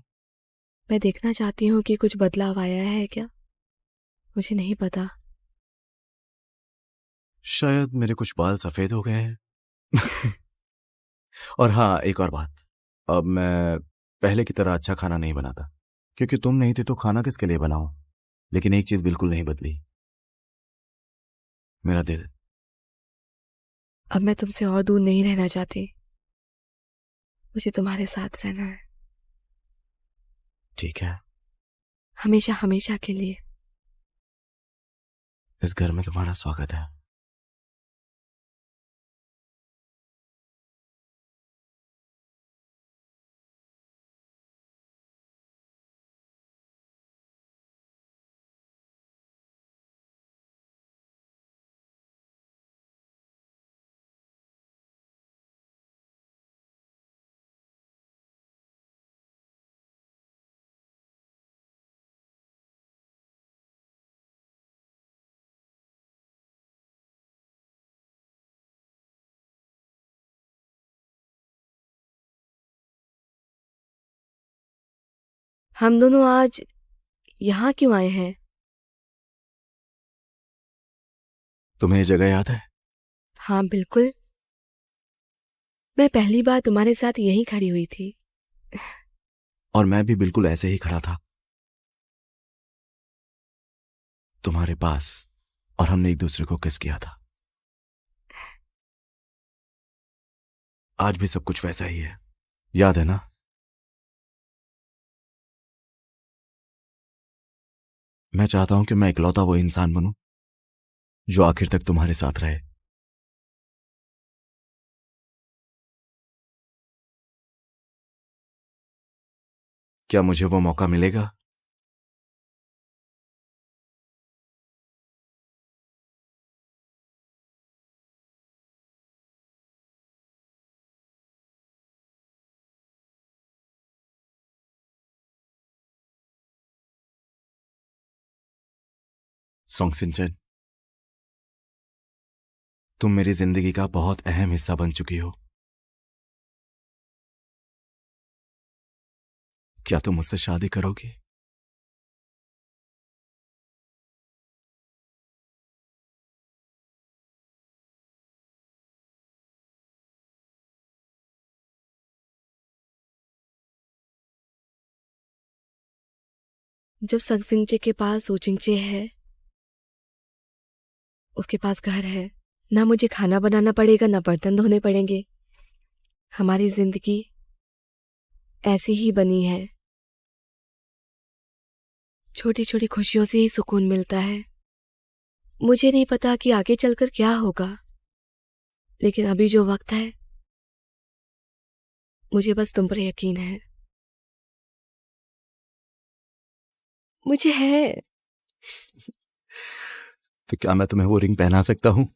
मैं देखना चाहती हूँ कि कुछ बदलाव आया है क्या। मुझे नहीं पता। शायद मेरे कुछ बाल सफेद हो गए हैं। और हाँ, एक और बात, अब मैं पहले की तरह अच्छा खाना नहीं बनाता। क्योंकि तुम नहीं थी तो खाना किसके लिए बनाऊं। लेकिन एक चीज बिल्कुल नहीं बदली, मेरा दिल। अब मैं तुमसे और दूर नहीं रहना चाहती। मुझे तुम्हारे साथ रहना है, ठीक है, हमेशा हमेशा के लिए। इस घर में तुम्हारा स्वागत है। हम दोनों आज यहाँ क्यों आए हैं? तुम्हें ये जगह याद है? हाँ बिल्कुल, मैं पहली बार तुम्हारे साथ यहीं खड़ी हुई थी। और मैं भी बिल्कुल ऐसे ही खड़ा था, तुम्हारे पास, और हमने एक दूसरे को किस किया था। आज भी सब कुछ वैसा ही है, याद है ना? मैं चाहता हूं कि मैं इकलौता वो इंसान बनूं जो आखिर तक तुम्हारे साथ रहे। क्या मुझे वो मौका मिलेगा? सॉन्ग सिंचन, तुम मेरी जिंदगी का बहुत अहम हिस्सा बन चुकी हो। क्या तुम मुझसे शादी करोगी? जब संगसिंगचे के पास सोचिंगचे है, उसके पास घर है, ना मुझे खाना बनाना पड़ेगा ना बर्तन धोने पड़ेंगे। हमारी जिंदगी ऐसी ही बनी है। छोटी छोटी खुशियों से ही सुकून मिलता है। मुझे नहीं पता कि आगे चलकर क्या होगा, लेकिन अभी जो वक्त है मुझे बस तुम पर यकीन है। मुझे है। तो क्या मैं तुम्हें वो रिंग पहना सकता हूँ?